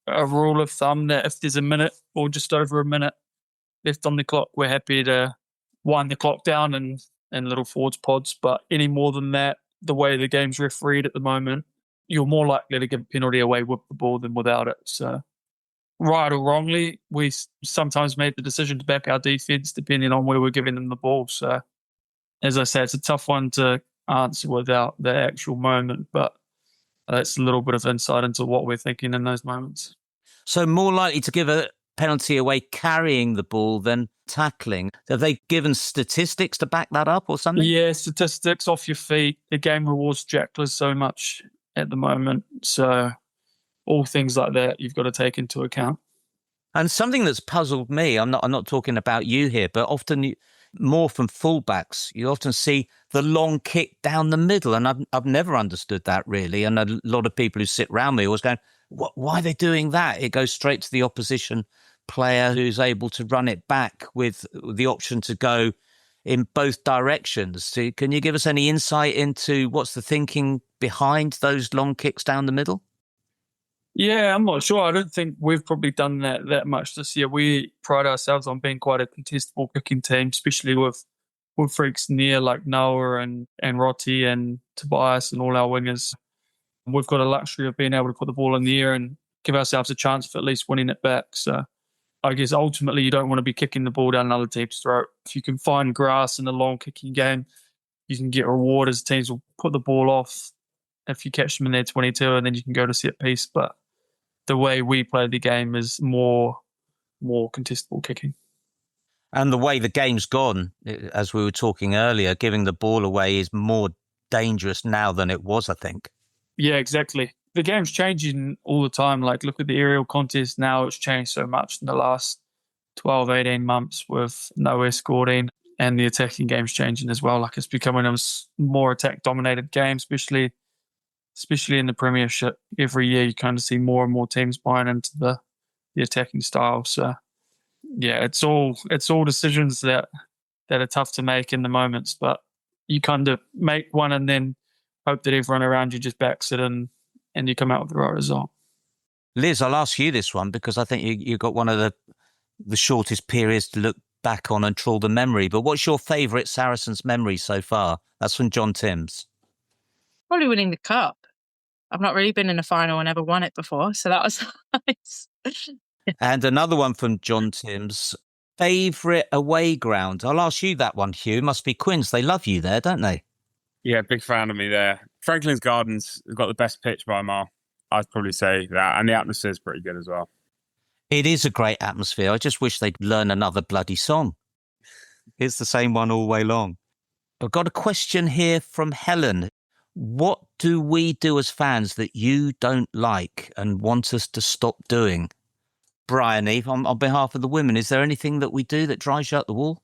a rule of thumb that if there's a minute or just over a minute left on the clock, we're happy to wind the clock down and little forwards pods. But any more than that, the way the game's refereed at the moment, you're more likely to give a penalty away with the ball than without it. So right or wrongly, we sometimes made the decision to back our defence depending on where we're giving them the ball. So as I said, it's a tough one to answer without the actual moment, but That's a little bit of insight into what we're thinking in those moments. So more likely to give a penalty away carrying the ball than tackling. Have they given statistics to back that up or something? Yeah, statistics off your feet. The game rewards jacklers so much at the moment. So all things like that you've got to take into account. And something that's puzzled me, I'm not talking about you here, but often more from fullbacks, you often see the long kick down the middle. And I've never understood that really. And a lot of people who sit around me always going, why are they doing that? It goes straight to the opposition player who's able to run it back with the option to go in both directions. So can you give us any insight into what's the thinking behind those long kicks down the middle? Yeah, I'm not sure. I don't think we've probably done that much this year. We pride ourselves on being quite a contestable kicking team, especially with freaks near like Noah and Rotti and Tobias and all our wingers. We've got a luxury of being able to put the ball in the air and give ourselves a chance for at least winning it back. So I guess ultimately you don't want to be kicking the ball down another team's throat. If you can find grass in a long kicking game, you can get reward as teams will put the ball off if you catch them in their 22 and then you can go to set piece. But the way we play the game is more contestable kicking. And the way the game's gone, as we were talking earlier, giving the ball away is more dangerous now than it was, I think. Yeah, exactly. The game's changing all the time. Like, look at the aerial contest now. It's changed so much in the last 12, 18 months with no escorting, and the attacking game's changing as well. Like, it's becoming a more attack-dominated game, especially in the Premiership. Every year you kind of see more and more teams buying into the attacking style. So, yeah, it's all decisions that are tough to make in the moments, but you kind of make one and then hope that everyone around you just backs it and you come out with the right result. Liz, I'll ask you this one because I think you've got one of the shortest periods to look back on and trawl the memory. But what's your favourite Saracens memory so far? That's from John Timms. Probably winning the cup. I've not really been in a final and ever won it before, so that was nice. And another one from John Timms. Favourite away ground? I'll ask you that one, Hugh. Must be Quins. They love you there, don't they? Yeah, big fan of me there. Franklin's Gardens have got the best pitch by a mile. I'd probably say that. And the atmosphere is pretty good as well. It is a great atmosphere. I just wish they'd learn another bloody song. It's the same one all the way long. I've got a question here from Helen. What do we do as fans that you don't like and want us to stop doing? Bryony, on behalf of the women, is there anything that we do that drives you out the wall?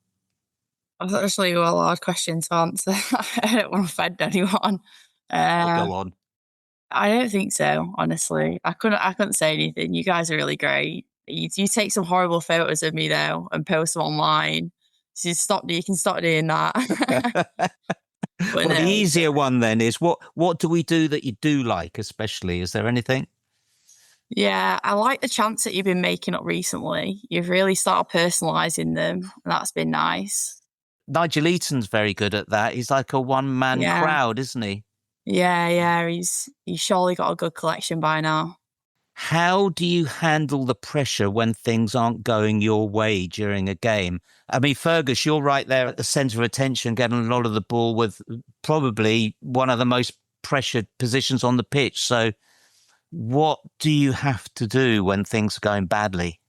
That's actually a hard question to answer. I don't want to offend anyone. Go on. I don't think so, honestly. I couldn't say anything. You guys are really great. You take some horrible photos of me though and post them online. So you can stop doing that. Well, the easier one then is what do we do that you do like, especially? Is there anything? Yeah, I like the chants that you've been making up recently. You've really started personalising them, and that's been nice. Nigel Eaton's very good at that. He's like a one-man crowd, isn't he? Yeah. He's surely got a good collection by now. How do you handle the pressure when things aren't going your way during a game? I mean, Fergus, you're right there at the centre of attention, getting a lot of the ball with probably one of the most pressured positions on the pitch. So what do you have to do when things are going badly?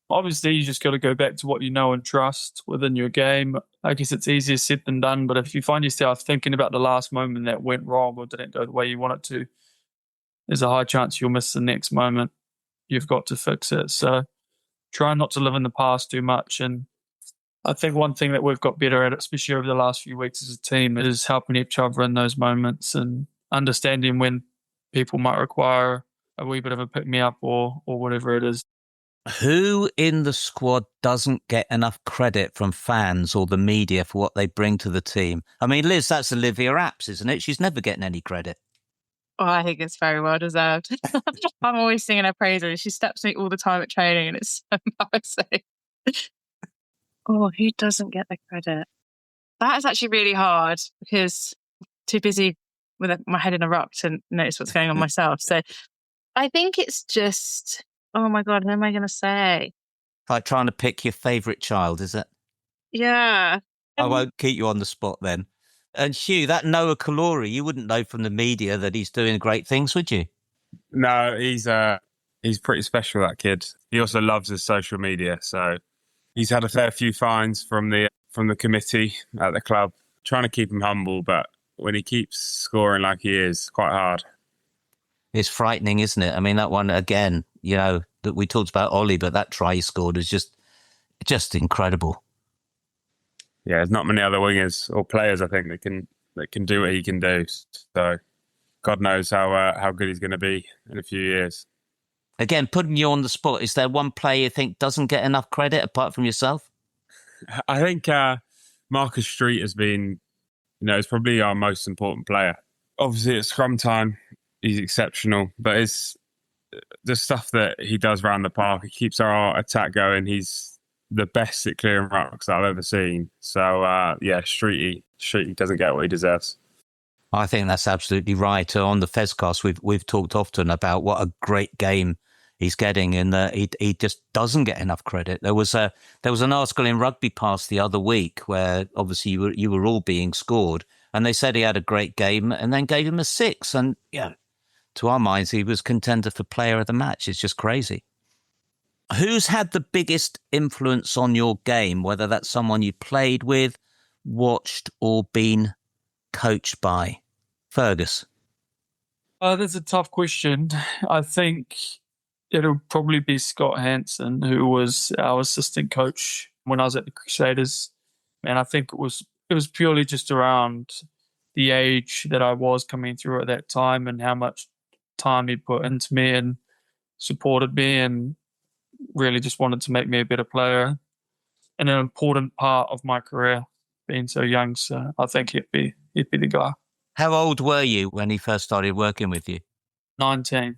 Obviously, you just got to go back to what you know and trust within your game. I guess it's easier said than done, but if you find yourself thinking about the last moment that went wrong or didn't go the way you want it to, there's a high chance you'll miss the next moment. You've got to fix it. So try not to live in the past too much. And I think one thing that we've got better at, especially over the last few weeks as a team, is helping each other in those moments and understanding when people might require a wee bit of a pick-me-up or whatever it is. Who in the squad doesn't get enough credit from fans or the media for what they bring to the team? I mean, Liz, that's Olivia Apps, isn't it? She's never getting any credit. Oh, I think it's very well deserved. I'm always singing her praises. She steps me all the time at training and it's so embarrassing. Oh, who doesn't get the credit? That is actually really hard because I'm too busy with my head in a rock to notice what's going on myself. So I think it's just, oh my God, who am I going to say? Like trying to pick your favourite child, is it? Yeah. I won't keep you on the spot then. And Hugh, that Noah Kalori, you wouldn't know from the media that he's doing great things, would you? No, he's pretty special, that kid. He also loves his social media, so he's had a fair few fines from the committee at the club, trying to keep him humble, but when he keeps scoring like he is, quite hard. It's frightening, isn't it? I mean, that one, again, that we talked about Ollie, but that try he scored was just incredible. Yeah, there's not many other wingers or players, I think, that can do what he can do. So God knows how good he's going to be in a few years. Again, putting you on the spot, is there one player you think doesn't get enough credit apart from yourself? I think Marcus Street has been, is probably our most important player. Obviously, at scrum time, he's exceptional, but it's the stuff that he does around the park. He keeps our attack going. He's the best at clearing rucks that I've ever seen. So, Streety doesn't get what he deserves. I think that's absolutely right. On the Fezcast, we've talked often about what a great game he's getting, and he just doesn't get enough credit. There was an article in Rugby Pass the other week where obviously you were all being scored, and they said he had a great game, and then gave him a 6. And to our minds, he was contender for player of the match. It's just crazy. Who's had the biggest influence on your game, whether that's someone you played with, watched, or been coached by? Fergus? That's a tough question. I think it'll probably be Scott Hansen, who was our assistant coach when I was at the Crusaders. And I think it was purely just around the age that I was coming through at that time and how much time he put into me and supported me and really just wanted to make me a better player and an important part of my career, being so young. So I think he'd be the guy. How old were you when he first started working with you? 19.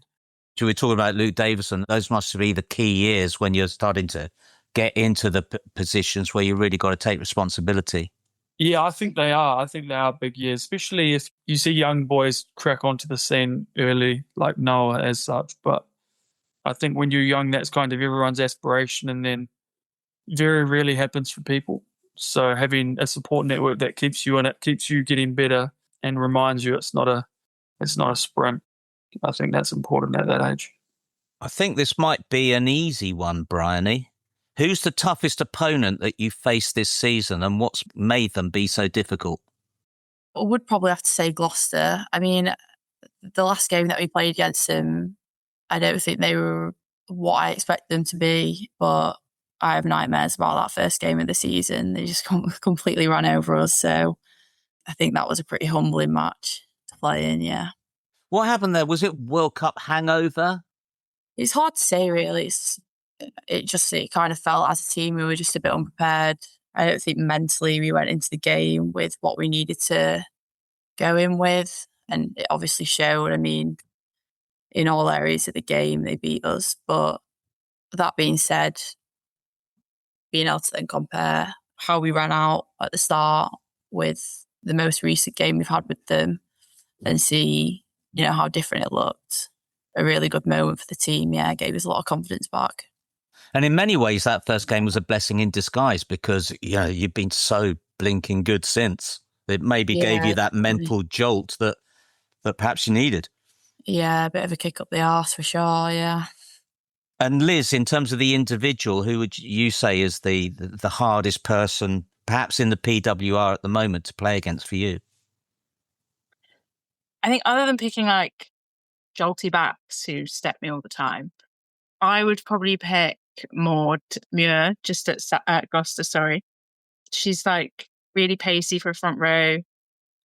So we're talking about Luke Davison. Those must be the key years when you're starting to get into the positions where you really got to take responsibility. Yeah, I think they are. I think they are big years, especially if you see young boys crack onto the scene early, like Noah as such. But I think when you're young, that's kind of everyone's aspiration, and then very rarely happens for people. So having a support network that keeps you in it, keeps you getting better, and reminds you it's not a sprint. I think that's important at that age. I think this might be an easy one, Bryony. Who's the toughest opponent that you faced this season, and what's made them be so difficult? I would probably have to say Gloucester. I mean, the last game that we played against them, I don't think they were what I expected them to be, but I have nightmares about that first game of the season. They just completely ran over us. So I think that was a pretty humbling match to play in, yeah. What happened there? Was it World Cup hangover? It's hard to say, really. It kind of felt as a team we were just a bit unprepared. I don't think mentally we went into the game with what we needed to go in with. And it obviously showed. I mean, in all areas of the game, they beat us. But that being said, being able to then compare how we ran out at the start with the most recent game we've had with them and see, how different it looked. A really good moment for the team, gave us a lot of confidence back. And in many ways, that first game was a blessing in disguise because, you've been so blinking good since. It maybe gave you that mental jolt that perhaps you needed. Yeah, a bit of a kick up the arse for sure, yeah. And Liz, in terms of the individual, who would you say is the hardest person, perhaps in the PWR at the moment, to play against for you? I think other than picking jolty backs who step me all the time, I would probably pick Maud Muir just at Gloucester, sorry. She's really pacey for a front row.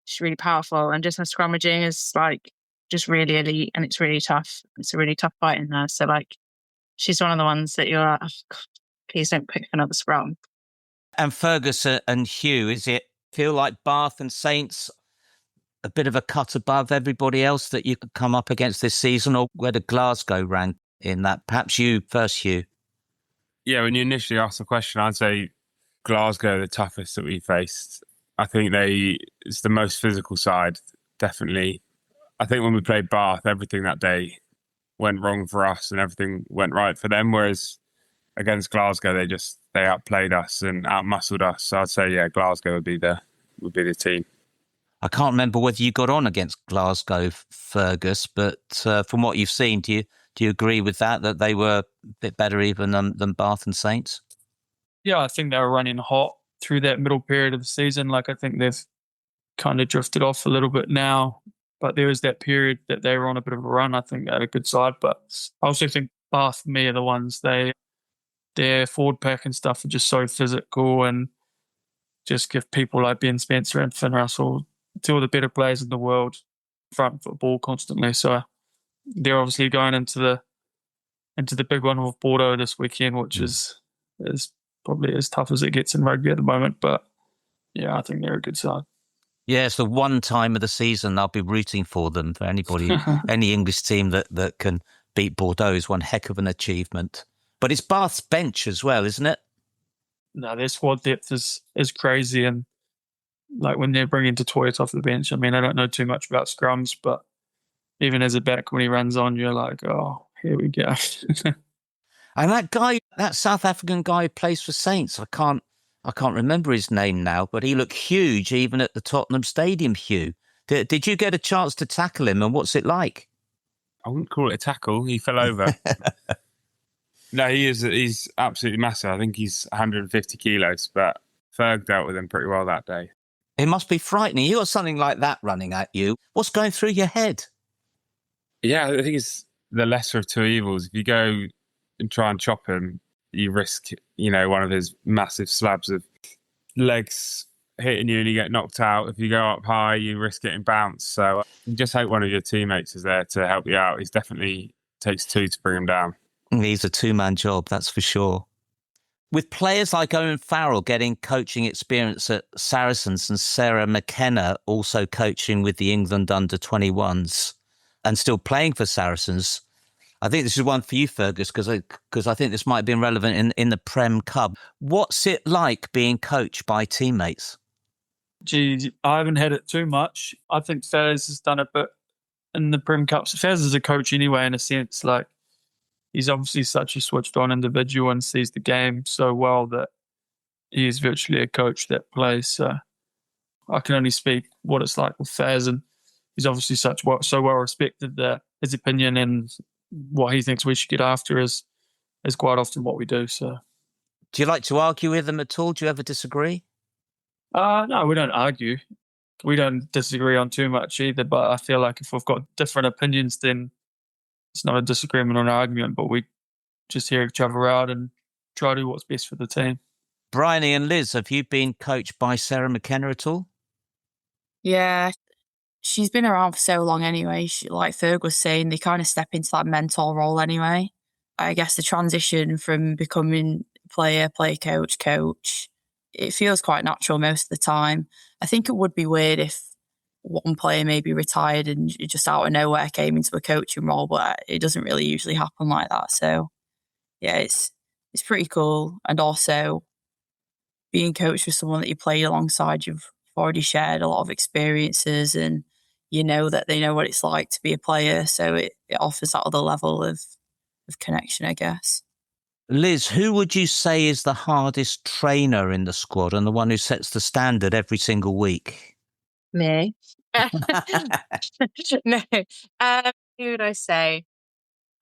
She's really powerful, and just her scrummaging is just really elite, and it's really tough. It's a really tough fight in there. So she's one of the ones that you're like, oh, God, please don't pick another scrum. And Fergus and Hugh, is it feel like Bath and Saints a bit of a cut above everybody else that you could come up against this season, or where did Glasgow rank in that? Perhaps you first, Hugh. Yeah, when you initially asked the question, I'd say Glasgow, the toughest that we faced. I think it's the most physical side, definitely. I think when we played Bath, everything that day went wrong for us and everything went right for them. Whereas against Glasgow, they outplayed us and outmuscled us. So I'd say, Glasgow would be the team. I can't remember whether you got on against Glasgow, Fergus, but from what you've seen, do you agree with that they were a bit better even than Bath and Saints? Yeah, I think they were running hot through that middle period of the season. Like, I think they've kind of drifted off a little bit now, but there was that period that they were on a bit of a run. I think they had a good side, but I also think Bath, for me, are the ones their forward pack and stuff are just so physical and just give people like Ben Spencer and Finn Russell, two of the better players in the world, front football constantly. So they're obviously going into the big one with Bordeaux this weekend, which is probably as tough as it gets in rugby at the moment. But yeah, I think they're a good side. Yeah, it's the one time of the season I'll be rooting for them. For anybody, any English team that can beat Bordeaux is one heck of an achievement. But it's Bath's bench as well, isn't it? No, their squad depth is crazy. And like when they're bringing Totoyot off the bench, I mean, I don't know too much about scrums, but even as a back, when he runs on, you're like, oh, here we go. And that South African guy who plays for Saints, I can't remember his name now, but he looked huge even at the Tottenham Stadium, Hugh. Did you get a chance to tackle him, and what's it like? I wouldn't call it a tackle. He fell over. No, he's absolutely massive. I think he's 150 kilos, but Ferg dealt with him pretty well that day. It must be frightening. You got something like that running at you. What's going through your head? Yeah, I think it's the lesser of two evils. If you go and try and chop him, you risk, one of his massive slabs of legs hitting you and you get knocked out. If you go up high, you risk getting bounced. So you just hope one of your teammates is there to help you out. He definitely takes two to bring him down. He's a two-man job, that's for sure. With players like Owen Farrell getting coaching experience at Saracens and Sarah McKenna also coaching with the England under-21s and still playing for Saracens, I think this is one for you, Fergus, because I think this might have been relevant in the Prem Cup. What's it like being coached by teammates? Gee, I haven't had it too much. I think Faz has done a bit in the Prem Cups. Faz is a coach anyway, in a sense. Like, he's obviously such a switched-on individual and sees the game so well that he is virtually a coach that plays. So I can only speak what it's like with Faz, and he's obviously so well respected that his opinion and what he thinks we should get after is quite often what we do. So, do you like to argue with him at all? Do you ever disagree? No, we don't argue. We don't disagree on too much either. But I feel like if we've got different opinions, then it's not a disagreement or an argument. But we just hear each other out and try to do what's best for the team. Bryony and Liz, have you been coached by Sarah McKenna at all? Yeah. She's been around for so long anyway. Like Ferg was saying, they kind of step into that mentor role anyway. I guess the transition from becoming player, coach, it feels quite natural most of the time. I think it would be weird if one player maybe retired and just out of nowhere came into a coaching role, but it doesn't really usually happen like that. So yeah, it's pretty cool. And also being coached with someone that you played alongside, you've already shared a lot of experiences and you know that they know what it's like to be a player. So it offers that other level of connection, I guess. Liz, who would you say is the hardest trainer in the squad and the one who sets the standard every single week? Me. No. Who would I say?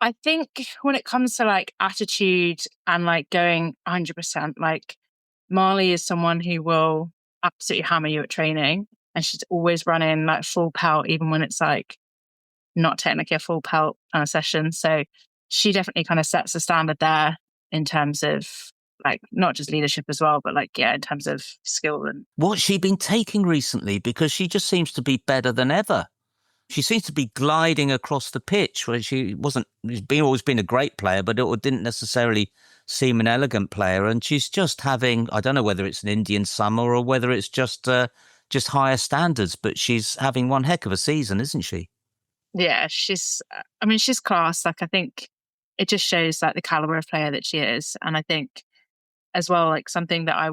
I think when it comes to like attitude and like going 100%, like Marley is someone who will absolutely hammer you at training. And she's always running like full pelt, even when it's like not technically a full pelt kind of session. So she definitely kind of sets the standard there in terms of like not just leadership as well, but like, yeah, in terms of skill. And what's she been taking recently? Because she just seems to be better than ever. She seems to be gliding across the pitch where she's always been a great player, but it didn't necessarily seem an elegant player. And she's just having, I don't know whether it's an Indian summer or whether it's just higher standards, but she's having one heck of a season, isn't she? Yeah, she's class. Like, I think it just shows like the caliber of player that she is. And I think as well, like something that I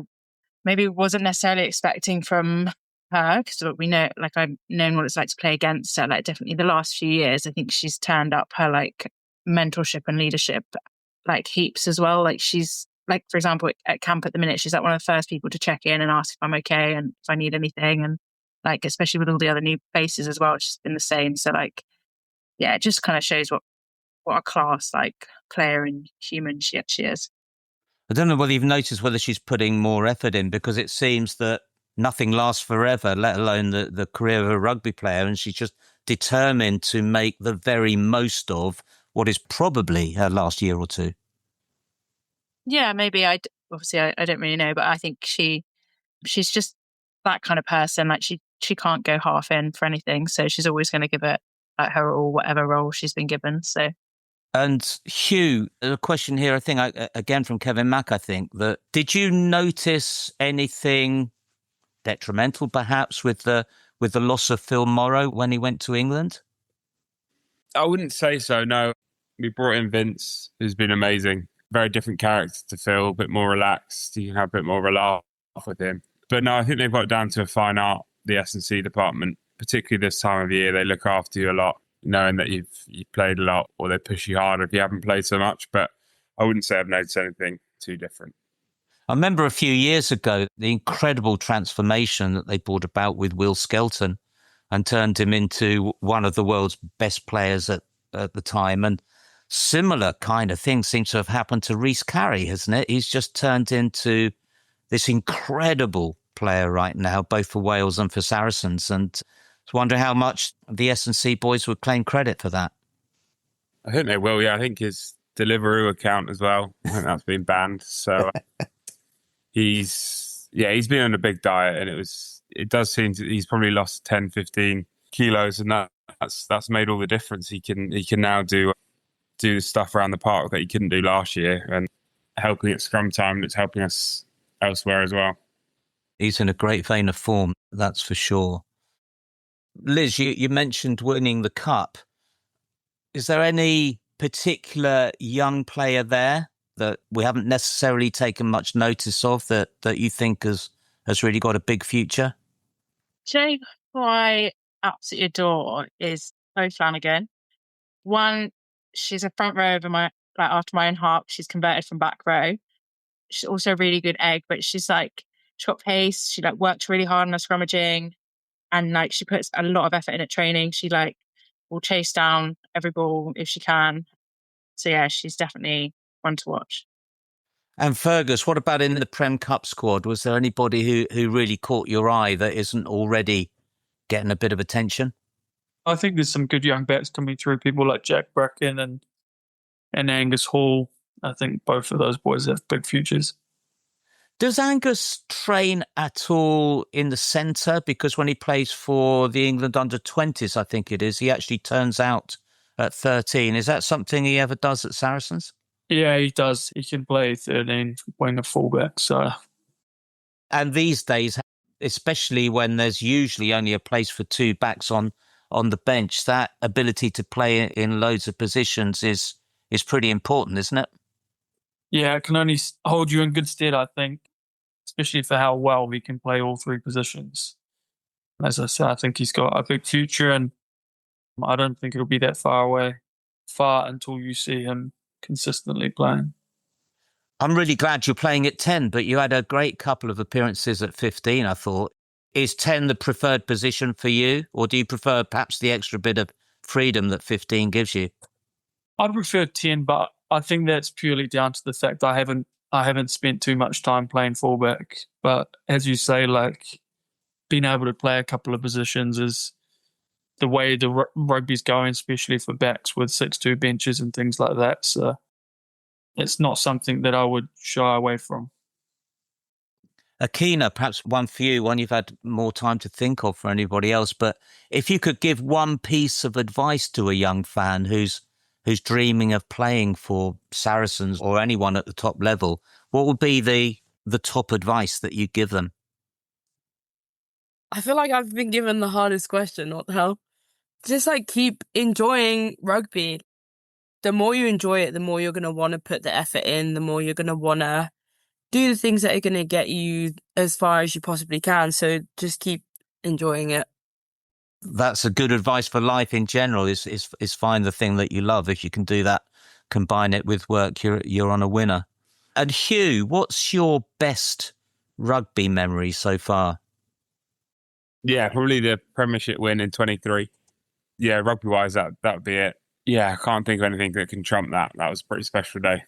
maybe wasn't necessarily expecting from her, because we know, like I've known what it's like to play against her, like definitely the last few years, I think she's turned up her like mentorship and leadership like heaps as well. Like she's like, for example, at camp at the minute, she's like one of the first people to check in and ask if I'm okay and if I need anything. And like especially with all the other new faces as well. It's just been the same. So like, yeah, it just kind of shows what a class like player and human she actually is. I don't know whether you've noticed whether she's putting more effort in, because it seems that nothing lasts forever, let alone the career of a rugby player. And she's just determined to make the very most of what is probably her last year or two. Yeah, maybe. Obviously I don't really know, but I think she's just that kind of person. Like she can't go half in for anything. So she's always going to give it like her all, whatever role she's been given. So. And Hugh, a question here, I think, again from Kevin Mack, I think, that did you notice anything detrimental perhaps with the loss of Phil Morrow when he went to England? I wouldn't say so, no. We brought in Vince, who's been amazing. Very different character to Phil, a bit more relaxed. You can have a bit more of a laugh with him. But no, I think they've got it down to a fine art, the S&C department, particularly this time of year. They look after you a lot, knowing that you've played a lot, or they push you harder if you haven't played so much. But I wouldn't say I've noticed anything too different. I remember a few years ago, the incredible transformation that they brought about with Will Skelton and turned him into one of the world's best players at the time. And similar kind of thing seems to have happened to Rhys Carey, hasn't it? He's just turned into this incredible player right now, both for Wales and for Saracens. And I wonder how much the S&C boys would claim credit for that. I think they will, yeah. I think his Deliveroo account as well, I think that's been banned. So he's been on a big diet, and it does seem he's probably lost 10, 15 kilos, and that's made all the difference. He can now do the stuff around the park that he couldn't do last year, and helping at scrum time, and it's helping us elsewhere as well. He's in a great vein of form, that's for sure. Liz, you mentioned winning the cup. Is there any particular young player there that we haven't necessarily taken much notice of that you think has really got a big future? Do you know who I absolutely adore is Chloe Flanagan. One, she's a front row after my own heart. She's converted from back row. She's also a really good egg, but she's got pace. She works really hard on her scrummaging, and she puts a lot of effort in at training. She will chase down every ball if she can. So yeah, she's definitely one to watch. And Fergus, what about in the Prem Cup squad? Was there anybody who really caught your eye that isn't already getting a bit of attention? I think there's some good young backs coming through. People like Jack Bracken and Angus Hall. I think both of those boys have big futures. Does Angus train at all in the centre? Because when he plays for the England under-20s, I think it is, he actually turns out at 13. Is that something he ever does at Saracens? Yeah, he does. He can play 13, playing a fullback. So, and these days, especially when there's usually only a place for two backs on the bench, that ability to play in loads of positions is pretty important, isn't it? Yeah, it can only hold you in good stead, I think, especially for how well he can play all three positions. As I said, I think he's got a big future, and I don't think it'll be that far until you see him consistently playing. I'm really glad you're playing at 10, but you had a great couple of appearances at 15, I thought. Is 10 the preferred position for you, or do you prefer perhaps the extra bit of freedom that 15 gives you? I'd prefer 10, but I think that's purely down to the fact I haven't spent too much time playing fullback. But as you say, being able to play a couple of positions is the way the rugby's going, especially for backs with 6-2 benches and things like that. So it's not something that I would shy away from. Akina, perhaps one for you, one you've had more time to think of for anybody else. But if you could give one piece of advice to a young fan who's dreaming of playing for Saracens or anyone at the top level, what would be the top advice that you'd give them? I feel like I've been given the hardest question. What the hell? Just keep enjoying rugby. The more you enjoy it, the more you're going to want to put the effort in, the more you're going to want to do the things that are going to get you as far as you possibly can. So just keep enjoying it. That's a good advice for life in general, is find the thing that you love. If you can do that, combine it with work, you're on a winner. And Hugh, what's your best rugby memory so far? Yeah, probably the Premiership win in 23. Yeah, rugby-wise, that would be it. Yeah, I can't think of anything that can trump that. That was a pretty special day.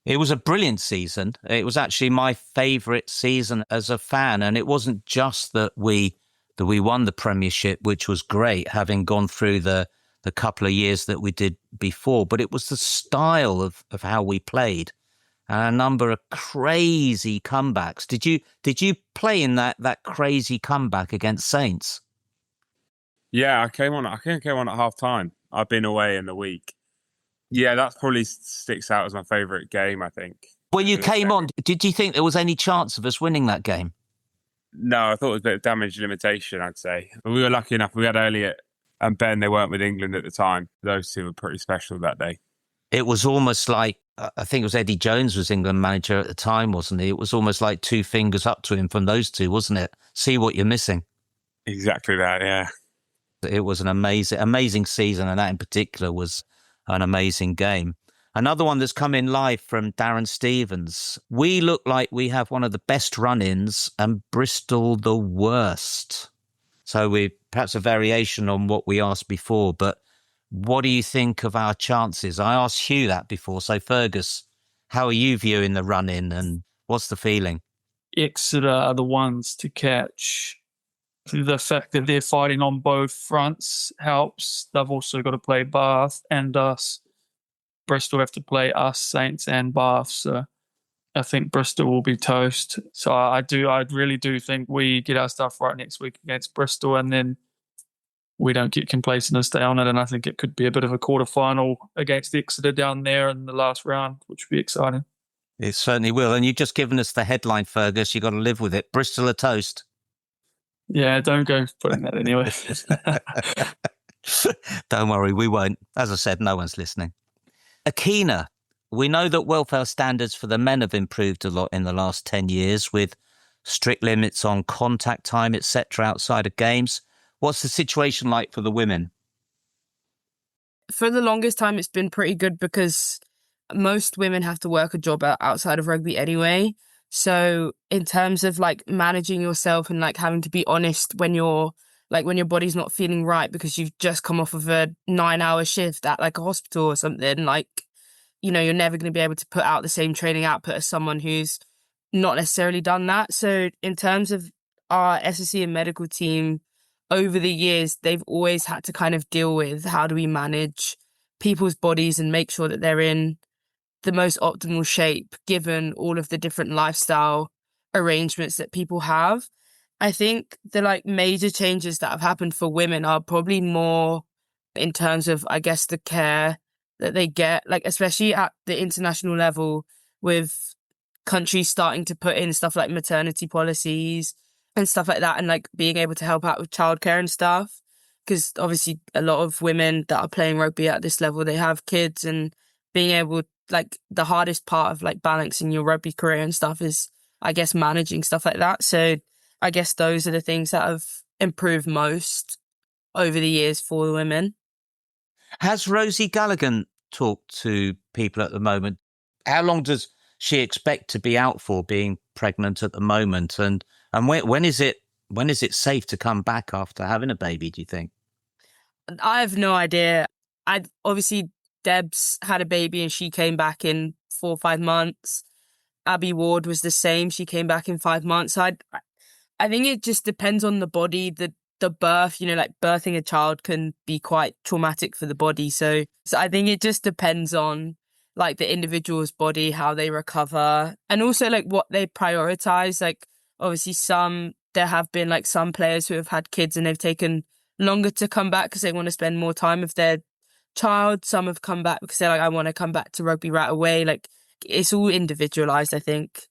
It was a brilliant season. It was actually my favourite season as a fan. And it wasn't just that we won the Premiership, which was great, having gone through the couple of years that we did before, but it was the style of how we played and a number of crazy comebacks. Did you play in that crazy comeback against Saints? Yeah, I came on at half time. I've been away in the week. Yeah, that probably sticks out as my favourite game, I think. When you came on, did you think there was any chance of us winning that game? No, I thought it was a bit of damage limitation, I'd say. But we were lucky enough. We had Elliot and Ben. They weren't with England at the time. Those two were pretty special that day. It was almost like, I think it was Eddie Jones was England manager at the time, wasn't he? It was almost like two fingers up to him from those two, wasn't it? See what you're missing. Exactly that, yeah. It was an amazing season, and that in particular was an amazing game. Another one that's come in live from Darren Stevens. We look like we have one of the best run-ins and Bristol the worst. So we perhaps a variation on what we asked before, but what do you think of our chances? I asked Hugh that before. So Fergus, how are you viewing the run-in and what's the feeling? Exeter are the ones to catch. The fact that they're fighting on both fronts helps. They've also got to play Bath and us. Bristol have to play us, Saints and Bath. So I think Bristol will be toast. So I really do think we get our stuff right next week against Bristol, and then we don't get complacent and stay on it. And I think it could be a bit of a quarterfinal against Exeter down there in the last round, which would be exciting. It certainly will. And you've just given us the headline, Fergus. You've got to live with it. Bristol are toast. Yeah, don't go putting that anywhere. Don't worry, we won't. As I said, no one's listening. Akina, we know that welfare standards for the men have improved a lot in the last 10 years with strict limits on contact time, etc., outside of games. What's the situation like for the women? For the longest time, it's been pretty good because most women have to work a job outside of rugby anyway. So in terms of like managing yourself and like having to be honest when your body's not feeling right because you've just come off of a 9-hour shift at like a hospital or something, like, you know, you're never going to be able to put out the same training output as someone who's not necessarily done that. So in terms of our S6E and medical team, over the years, they've always had to kind of deal with how do we manage people's bodies and make sure that they're in the most optimal shape given all of the different lifestyle arrangements that people have. I think the like major changes that have happened for women are probably more in terms of, I guess, the care that they get, like especially at the international level with countries starting to put in stuff like maternity policies and stuff like that, and like being able to help out with childcare and stuff. Because obviously a lot of women that are playing rugby at this level, they have kids, and being able, like the hardest part of like balancing your rugby career and stuff is, I guess, managing stuff like that. So I guess those are the things that have improved most over the years for the women. Has Rosie Gallagher talked to people at the moment? How long does she expect to be out for, being pregnant at the moment? And when is it safe to come back after having a baby, do you think? I have no idea. Obviously Deb's had a baby and she came back in 4 or 5 months. Abby Ward was the same. She came back in 5 months. So I think it just depends on the body, the birth, you know, like birthing a child can be quite traumatic for the body. So I think it just depends on like the individual's body, how they recover, and also like what they prioritize. Like obviously there have been like some players who have had kids and they've taken longer to come back because they want to spend more time with their child. Some have come back because they're like, I want to come back to rugby right away. Like it's all individualized, I think.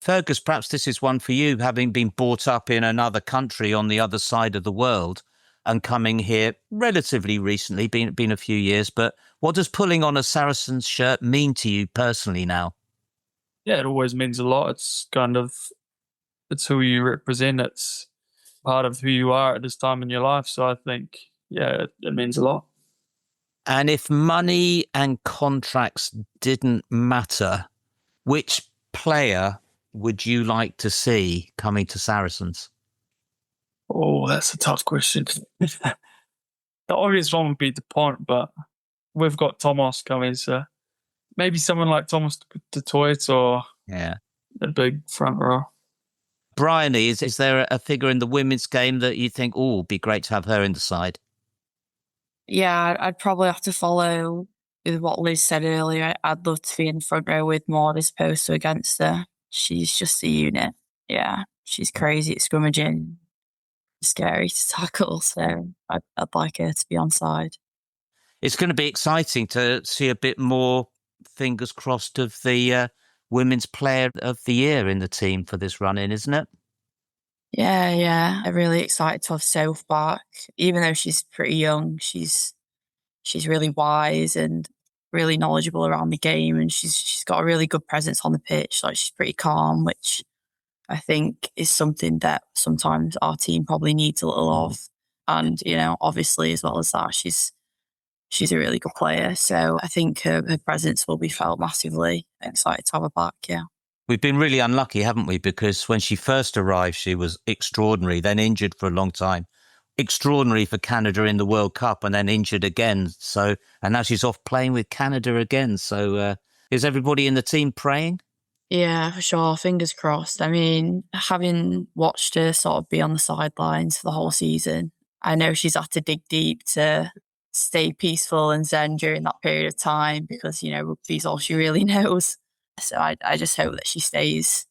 Fergus, perhaps this is one for you, having been brought up in another country on the other side of the world and coming here relatively recently, been a few years, but what does pulling on a Saracens shirt mean to you personally now? Yeah, it always means a lot. It's who you represent. It's part of who you are at this time in your life. So I think, yeah, it means a lot. And if money and contracts didn't matter, which player would you like to see coming to Saracens? Oh, that's a tough question. The obvious one would be DuPont, but we've got Thomas coming, so maybe someone like Thomas Detroit or the big front row. Bryony, is there a figure in the women's game that you think, oh, it'd be great to have her in the side? Yeah, I'd probably have to follow with what Liz said earlier. I'd love to be in the front row with Maud as opposed to against her. She's just a unit. Yeah, she's crazy at scrummaging, scary to tackle. So I'd like her to be on side. It's going to be exciting to see a bit more, fingers crossed, of the Women's Player of the Year in the team for this run-in, isn't it? Yeah. I'm really excited to have Soph back. Even though she's pretty young, she's really wise and really knowledgeable around the game, and she's got a really good presence on the pitch. Like, she's pretty calm, which I think is something that sometimes our team probably needs a little of. And, obviously, as well as that, she's a really good player. So I think her presence will be felt massively. Excited to have her back, yeah. We've been really unlucky, haven't we? Because when she first arrived, she was extraordinary, then injured for a long time. Extraordinary for Canada in the World Cup, and then injured again. So, and now she's off playing with Canada again. So is everybody in the team praying? Yeah, for sure. Fingers crossed. I mean, having watched her sort of be on the sidelines for the whole season, I know she's had to dig deep to stay peaceful and zen during that period of time because, rugby's all she really knows. So I just hope that she stays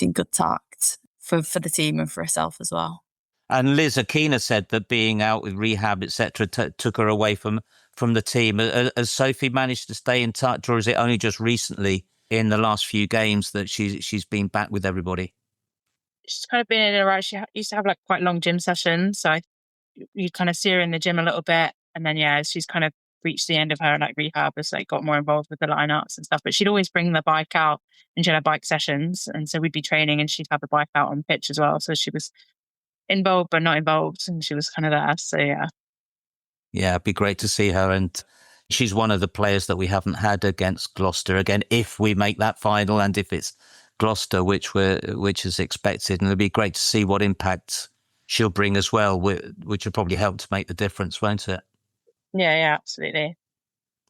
in good tact for the team and for herself as well. And Liz, Akina said that being out with rehab, etc., took her away from the team. Has Sophie managed to stay in touch, or is it only just recently in the last few games that she's been back with everybody? She's kind of been in a rush. She used to have like quite long gym sessions, so you kind of see her in the gym a little bit, and then she's kind of reached the end of her like rehab, as like got more involved with the lineups and stuff. But she'd always bring the bike out, and she'd have bike sessions, and so we'd be training, and she'd have the bike out on pitch as well. So she was involved but not involved, and she was kind of there. So yeah, it'd be great to see her, and she's one of the players that we haven't had against Gloucester again. If we make that final, and if it's Gloucester, which is expected, and it'll be great to see what impact she'll bring as well, which will probably help to make the difference, won't it? Yeah, absolutely.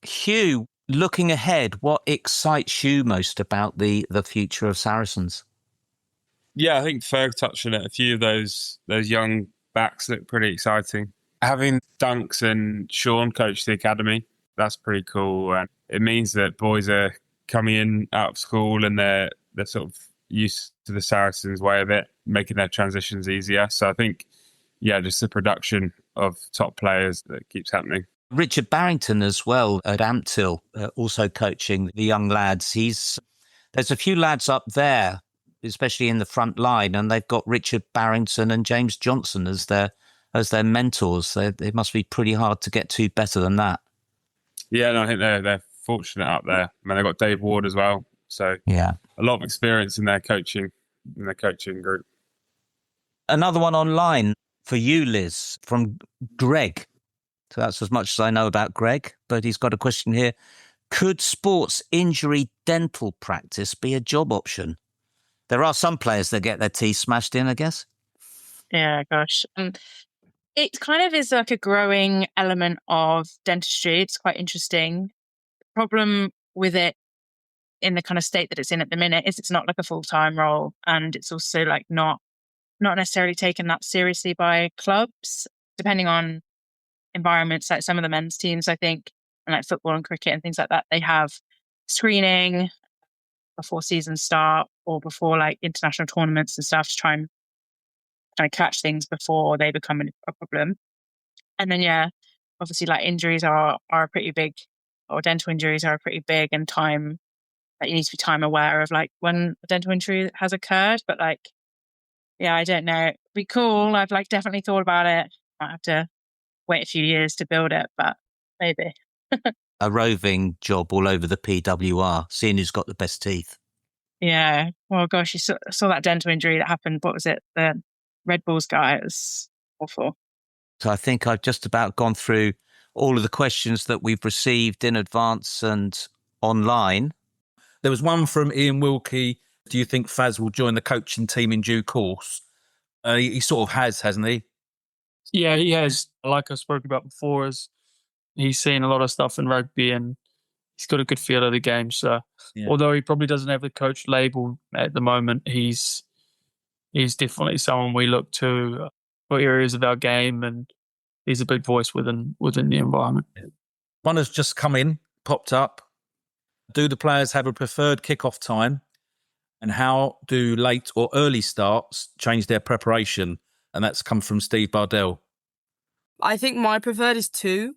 Hugh, looking ahead, what excites you most about the future of Saracens? Yeah, I think Ferg touched on it. A few of those young backs look pretty exciting. Having Dunks and Sean coach the academy, that's pretty cool. And it means that boys are coming in out of school and they're sort of used to the Saracens way of it, making their transitions easier. So I think, just the production of top players that keeps happening. Richard Barrington as well at Ampthill, also coaching the young lads. There's a few lads up there, especially in the front line, and they've got Richard Barrington and James Johnson as their mentors. It must be pretty hard to get to better than that. Yeah, no, I think they're fortunate up there. I mean, they've got Dave Ward as well, so a lot of experience in their coaching group. Another one online for you, Liz, from Greg. So that's as much as I know about Greg, but he's got a question here. Could sports injury dental practice be a job option? There are some players that get their teeth smashed in, I guess. Yeah, gosh. It kind of is like a growing element of dentistry. It's quite interesting. The problem with it in the kind of state that it's in at the minute is it's not like a full-time role, and it's also like not necessarily taken that seriously by clubs, depending on environments. Like some of the men's teams, I think, and like football and cricket and things like that, they have screening before seasons start or before like international tournaments and stuff to try and kind of catch things before they become a problem. And then obviously like injuries are pretty big, or dental injuries are pretty big, and time, like you need to be time aware of like when a dental injury has occurred. But like, I don't know. It'd be cool. I've like definitely thought about it. Might have to wait a few years to build it, but maybe. A roving job all over the PWR, seeing who's got the best teeth. Yeah. Well, gosh, you saw that dental injury that happened. What was it? The Red Bulls guy. It was awful. So I think I've just about gone through all of the questions that we've received in advance and online. There was one from Ian Wilkie. Do you think Faz will join the coaching team in due course? He sort of has, hasn't he? Yeah, he has. Like I spoke about before, is he's seen a lot of stuff in rugby and he's got a good feel of the game. So although he probably doesn't have the coach label at the moment, he's definitely someone we look to for areas of our game, and he's a big voice within the environment. One has just come in, popped up. Do the players have a preferred kickoff time? And how do late or early starts change their preparation? And that's come from Steve Bardell. I think my preferred is 2.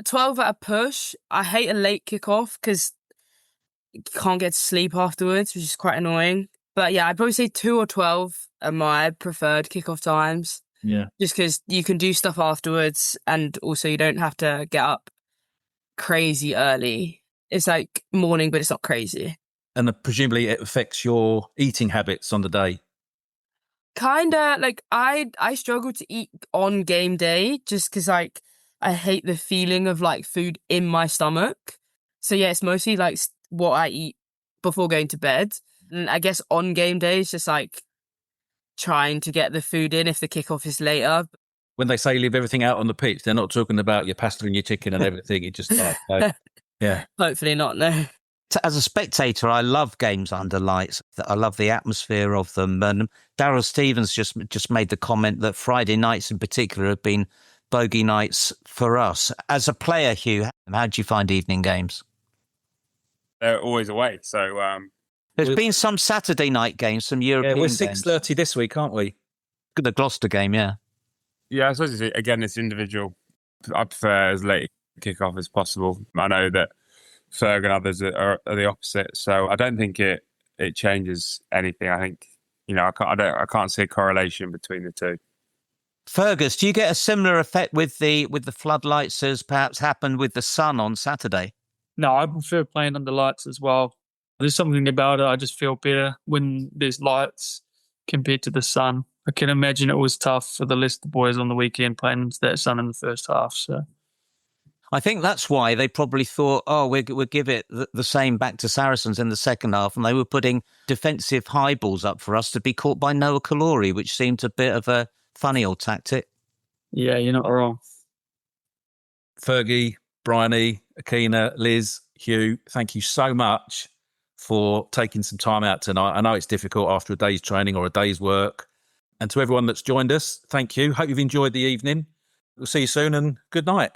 12 at a push. I hate a late kickoff because you can't get to sleep afterwards, which is quite annoying. But yeah, I'd probably say 2 or 12 are my preferred kickoff times. Yeah. Just because you can do stuff afterwards and also you don't have to get up crazy early. It's like morning, but it's not crazy. And presumably it affects your eating habits on the day. Kinda, like I struggle to eat on game day just because like I hate the feeling of like food in my stomach. So yeah, it's mostly like what I eat before going to bed. And I guess on game day it's just like trying to get the food in if the kickoff is later. When they say leave everything out on the pitch, they're not talking about your pasta and your chicken and everything. It just yeah. Hopefully not, no. As a spectator, I love games under lights. I love the atmosphere of them. And Darryl Stevens just made the comment that Friday nights in particular have been bogey nights for us. As a player, Hugh, how do you find evening games? They're always away. So there's been some Saturday night games, some European we're games. 6:30 this week, aren't we? The Gloucester game, yeah. Yeah, I suppose it's individual. I prefer as late kickoff as possible. I know that Ferg and others are the opposite, so I don't think it changes anything. I think I can't see a correlation between the two. Fergus, do you get a similar effect with the floodlights as perhaps happened with the sun on Saturday? No, I prefer playing under lights as well. There's something about it. I just feel better when there's lights compared to the sun. I can imagine it was tough for the Leicester boys on the weekend playing into that sun in the first half. So I think that's why they probably thought, we'll give it the same back to Saracens in the second half, and they were putting defensive high balls up for us to be caught by Noah Kalori, which seemed a bit of a funny old tactic. Yeah, you're not wrong. Fergie, Bryony, Akina, Liz, Hugh, thank you so much for taking some time out tonight. I know it's difficult after a day's training or a day's work. And to everyone that's joined us, thank you. Hope you've enjoyed the evening. We'll see you soon and good night.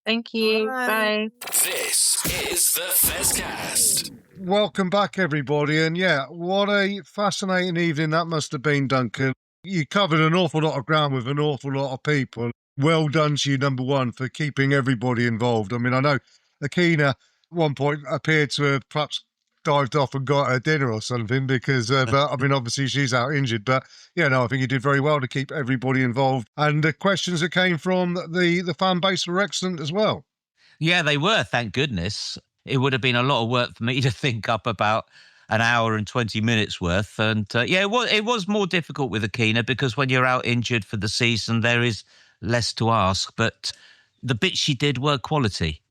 Thank you. Bye. This is the Fezcast. Welcome back, everybody. And yeah, what a fascinating evening that must have been, Duncan. You covered an awful lot of ground with an awful lot of people. Well done to you, number one, for keeping everybody involved. I mean, I know Akina at one point appeared to have perhaps dived off and got her dinner or something because, but I mean, obviously she's out injured. But yeah, no, I think you did very well to keep everybody involved. And the questions that came from the fan base were excellent as well. Yeah, they were, thank goodness. It would have been a lot of work for me to think up about an hour and 20 minutes worth. And it was more difficult with Akina because when you're out injured for the season, there is less to ask. But the bits she did were quality.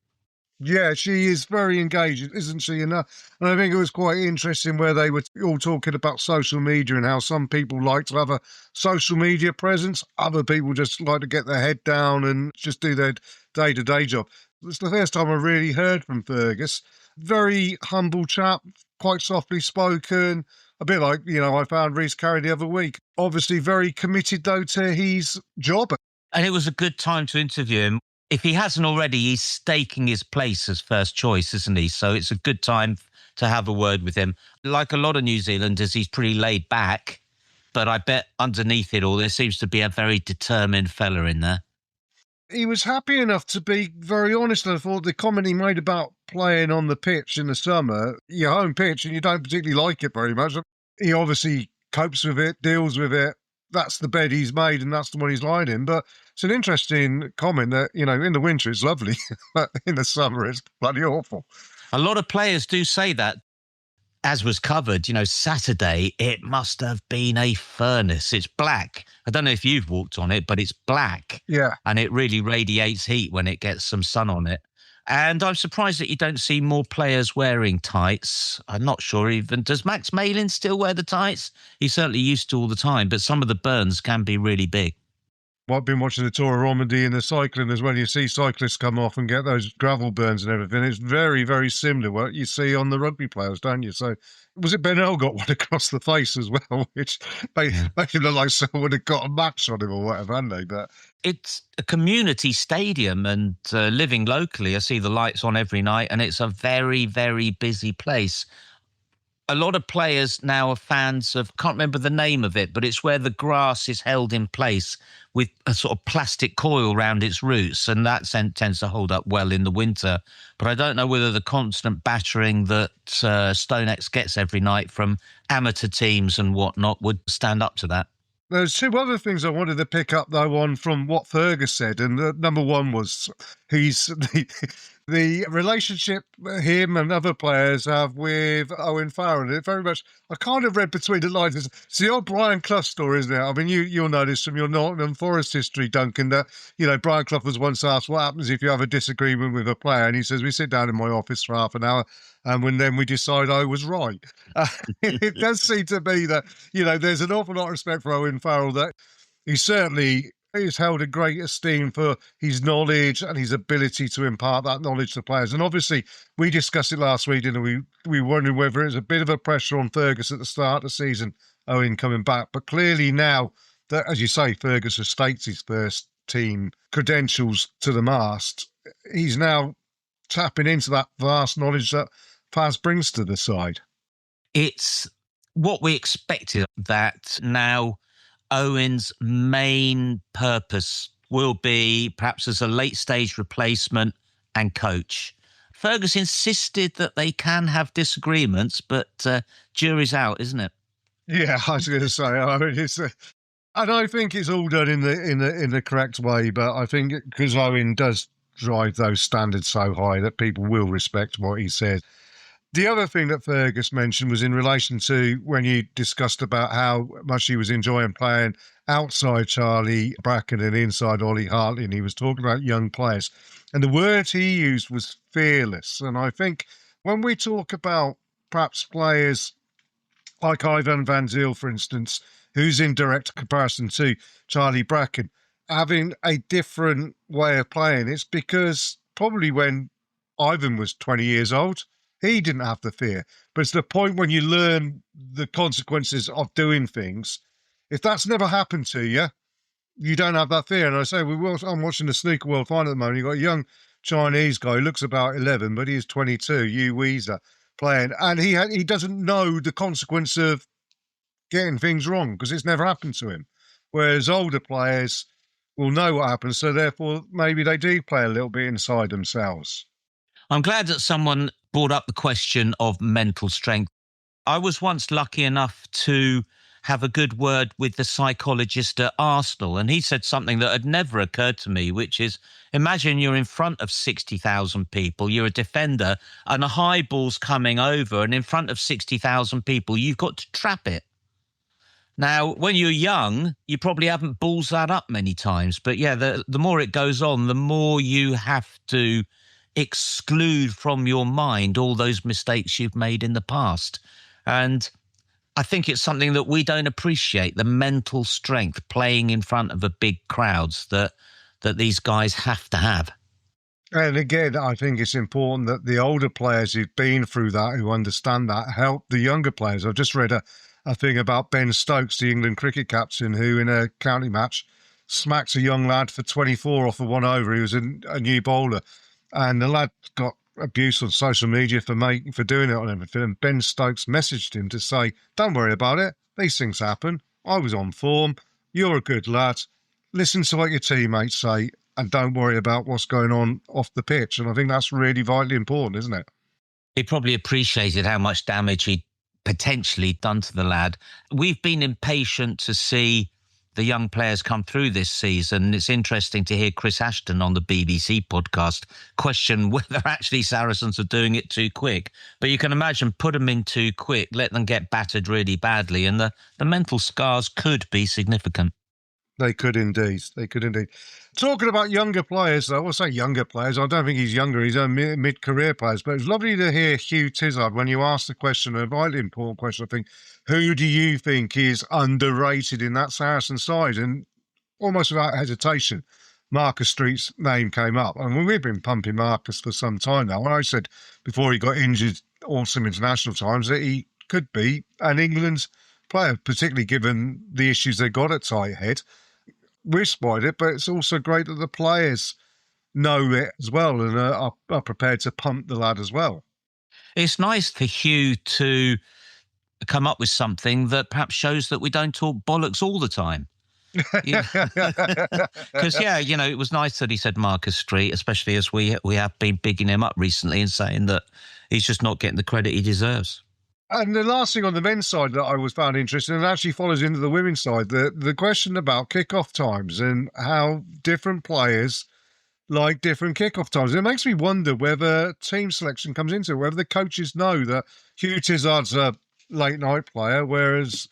Yeah, she is very engaged, isn't she? And I think it was quite interesting where they were all talking about social media and how some people like to have a social media presence. Other people just like to get their head down and just do their day-to-day job. It's the first time I really heard from Fergus. Very humble chap, quite softly spoken. A bit like, I found Rhys Carey the other week. Obviously very committed, though, to his job. And it was a good time to interview him. If he hasn't already, he's staking his place as first choice, isn't he? So it's a good time to have a word with him. Like a lot of New Zealanders, he's pretty laid back. But I bet underneath it all, there seems to be a very determined fella in there. He was happy enough to be very honest. And I thought the comment he made about playing on the pitch in the summer, your home pitch, and you don't particularly like it very much. He obviously copes with it, deals with it. That's the bed he's made and that's the one he's lying in. But it's an interesting comment that, in the winter it's lovely, but in the summer it's bloody awful. A lot of players do say that. As was covered, Saturday, it must have been a furnace. It's black. I don't know if you've walked on it, but it's black. Yeah. And it really radiates heat when it gets some sun on it. And I'm surprised that you don't see more players wearing tights. I'm not sure even. Does Max Malin still wear the tights? He certainly used to all the time, but some of the burns can be really big. Well, I've been watching the Tour of Romandy and the cycling as well. You see cyclists come off and get those gravel burns and everything. It's very, very similar to what you see on the rugby players, don't you? So, was it Ben Earl got one across the face as well, which made him look like someone would have got a match on him or whatever, hadn't they? But it's a community stadium, and living locally, I see the lights on every night, and it's a very, very busy place. A lot of players now are fans of, can't remember the name of it, but it's where the grass is held in place with a sort of plastic coil around its roots, and that tends to hold up well in the winter. But I don't know whether the constant battering that StoneX gets every night from amateur teams and whatnot would stand up to that. There's two other things I wanted to pick up, though, on from what Fergus said. And number one was the relationship him and other players have with Owen Farrell. It very much, I kind of read between the lines. It's the old Brian Clough story, isn't it? I mean, you'll know this from your Nottingham Forest history, Duncan, that, Brian Clough was once asked what happens if you have a disagreement with a player. And he says, we sit down in my office for half an hour and then we decide I was right. It does seem to be that, there's an awful lot of respect for Owen Farrell, that he certainly is held in great esteem for his knowledge and his ability to impart that knowledge to players. And obviously, we discussed it last week, didn't we? We were wondering whether it was a bit of a pressure on Fergus at the start of the season, Owen coming back. But clearly now that, as you say, Fergus has staked his first team credentials to the mast, he's now tapping into that vast knowledge that Paz brings to the side. It's what we expected, that now Owen's main purpose will be perhaps as a late-stage replacement and coach. Fergus insisted that they can have disagreements, but jury's out, isn't it? Yeah, I was going to say. I mean, and I think it's all done in the correct way. But I think because Owen does drive those standards so high that people will respect what he says. The other thing that Fergus mentioned was in relation to when you discussed about how much he was enjoying playing outside Charlie Bracken and inside Ollie Hartley, and he was talking about young players. And the word he used was fearless. And I think when we talk about perhaps players like Ivan Van Zyl, for instance, who's in direct comparison to Charlie Bracken, having a different way of playing, it's because probably when Ivan was 20 years old, he didn't have the fear. But it's the point when you learn the consequences of doing things. If that's never happened to you, you don't have that fear. And I say, I'm watching the snooker world final at the moment. You've got a young Chinese guy who looks about 11, but he's 22, Hugh Weezer, playing. And he doesn't know the consequence of getting things wrong because it's never happened to him. Whereas older players will know what happens. So therefore, maybe they do play a little bit inside themselves. I'm glad that someone brought up the question of mental strength. I was once lucky enough to have a good word with the psychologist at Arsenal, and he said something that had never occurred to me, which is, imagine you're in front of 60,000 people, you're a defender, and a high ball's coming over, and in front of 60,000 people, you've got to trap it. Now, when you're young, you probably haven't balls that up many times, but yeah, the more it goes on, the more you have to exclude from your mind all those mistakes you've made in the past. And I think it's something that we don't appreciate, the mental strength playing in front of a big crowds that these guys have to have. And again, I think it's important that the older players who've been through that, who understand that, help the younger players. I've just read a thing about Ben Stokes, the England cricket captain, who in a county match smacked a young lad for 24 off a one over. He was a new bowler. And the lad got abuse on social media for doing it on everything. And Ben Stokes messaged him to say, don't worry about it. These things happen. I was on form. You're a good lad. Listen to what your teammates say and don't worry about what's going on off the pitch. And I think that's really vitally important, isn't it? He probably appreciated how much damage he'd potentially done to the lad. We've been impatient to see the young players come through this season. It's interesting to hear Chris Ashton on the BBC podcast question whether actually Saracens are doing it too quick. But you can imagine, put them in too quick, let them get battered really badly, and the mental scars could be significant. They could indeed. They could indeed. Talking about younger players, though, I say younger players. I don't think he's younger. He's a mid-career players. But it was lovely to hear Hugh Tizard when you asked the question, a vitally important question, I think, who do you think is underrated in that Saracen side? And almost without hesitation, Marcus Street's name came up. And we've been pumping Marcus for some time now. And I said before he got injured all some international times that he could be an England player, particularly given the issues they got at tight head. We've spotted it, but it's also great that the players know it as well and are prepared to pump the lad as well. It's nice for Hugh to come up with something that perhaps shows that we don't talk bollocks all the time. Because, it was nice that he said Marcus Street, especially as we have been bigging him up recently and saying that he's just not getting the credit he deserves. And the last thing on the men's side that I was found interesting, and actually follows into the women's side, the question about kick-off times and how different players like different kick-off times. It makes me wonder whether team selection comes into it, whether the coaches know that Hugh Tizard's a late-night player, whereas,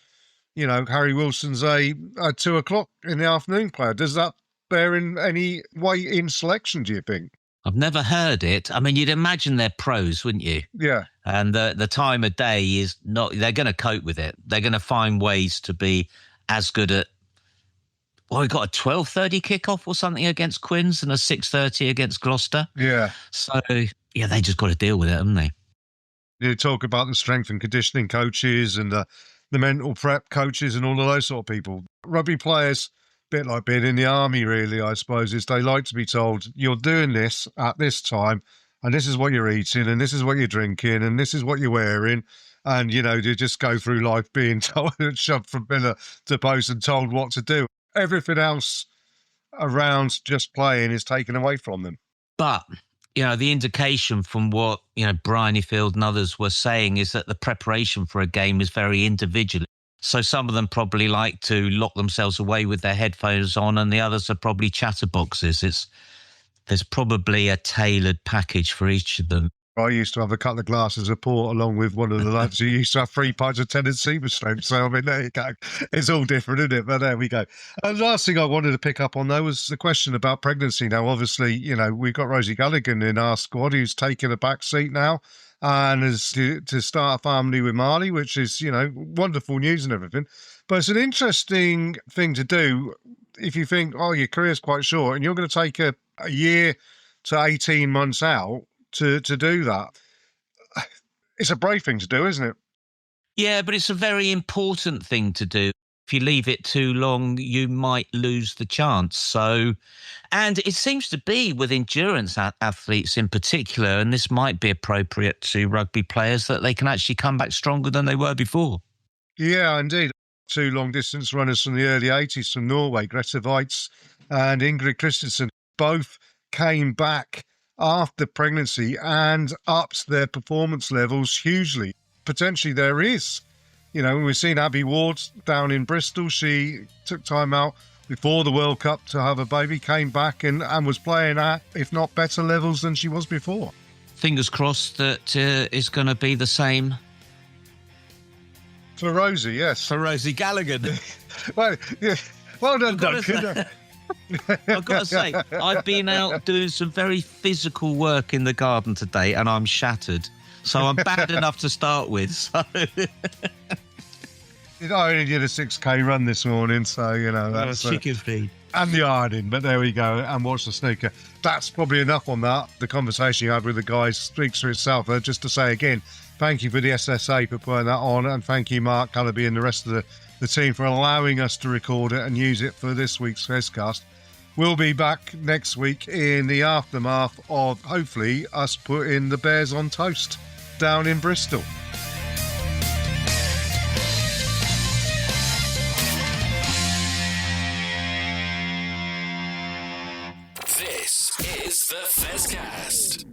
Harry Wilson's a 2 o'clock in the afternoon player. Does that bear in any weight in selection, do you think? I've never heard it. I mean, you'd imagine they're pros, wouldn't you? Yeah. And the time of day is not, they're going to cope with it. They're going to find ways to be as good at, we got a 12:30 kickoff or something against Quins and a 6:30 against Gloucester. Yeah. So, they just got to deal with it, haven't they? You talk about the strength and conditioning coaches and the mental prep coaches and all of those sort of people. Rugby players, bit like being in the army, really, I suppose, is they like to be told, you're doing this at this time, and this is what you're eating, and this is what you're drinking, and this is what you're wearing. And, you just go through life being told, shoved from pillar to post and told what to do. Everything else around just playing is taken away from them. But, the indication from what, Bryony and others were saying is that the preparation for a game is very individual. So some of them probably like to lock themselves away with their headphones on, and the others are probably chatterboxes. There's probably a tailored package for each of them. I used to have a couple of glasses of port along with one of the lads who used to have 3 pints of Tennessee strength. So, there you go. It's all different, isn't it? But there we go. And the last thing I wanted to pick up on, though, was the question about pregnancy. Now, obviously, we've got Rosie Galligan in our squad who's taken a back seat now and is to start a family with Marley, which is, wonderful news and everything. But it's an interesting thing to do if you think, your career's quite short and you're going to take a year to 18 months out to do that. It's a brave thing to do, isn't it? Yeah, but it's a very important thing to do. If you leave it too long, you might lose the chance. So, and it seems to be with endurance athletes in particular, and this might be appropriate to rugby players, that they can actually come back stronger than they were before. Yeah, indeed. 2 long-distance runners from the early 80s from Norway, Greta Weitz and Ingrid Christensen, both came back after pregnancy and upped their performance levels hugely. Potentially there is, we've seen Abby Ward down in Bristol. She took time out before the World Cup to have a baby, came back and was playing at, if not better levels than she was before. Fingers crossed that it's going to be the same. For Rosie, yes. For Rosie Galligan. Well, yeah. Well done, Duncan. I've got to say, I've been out doing some very physical work in the garden today and I'm shattered. So I'm bad enough to start with. So. I only did a 6K run this morning, so, that's... chicken feed. And the ironing, but there we go. And watch the snooker. That's probably enough on that. The conversation you had with the guys speaks for itself. Just to say again, thank you for the SSA for putting that on, and thank you, Mark Cullaby and the rest of the team for allowing us to record it and use it for this week's Fezcast. We'll be back next week in the aftermath of, hopefully, us putting the Bears on toast down in Bristol. This is the Fezcast.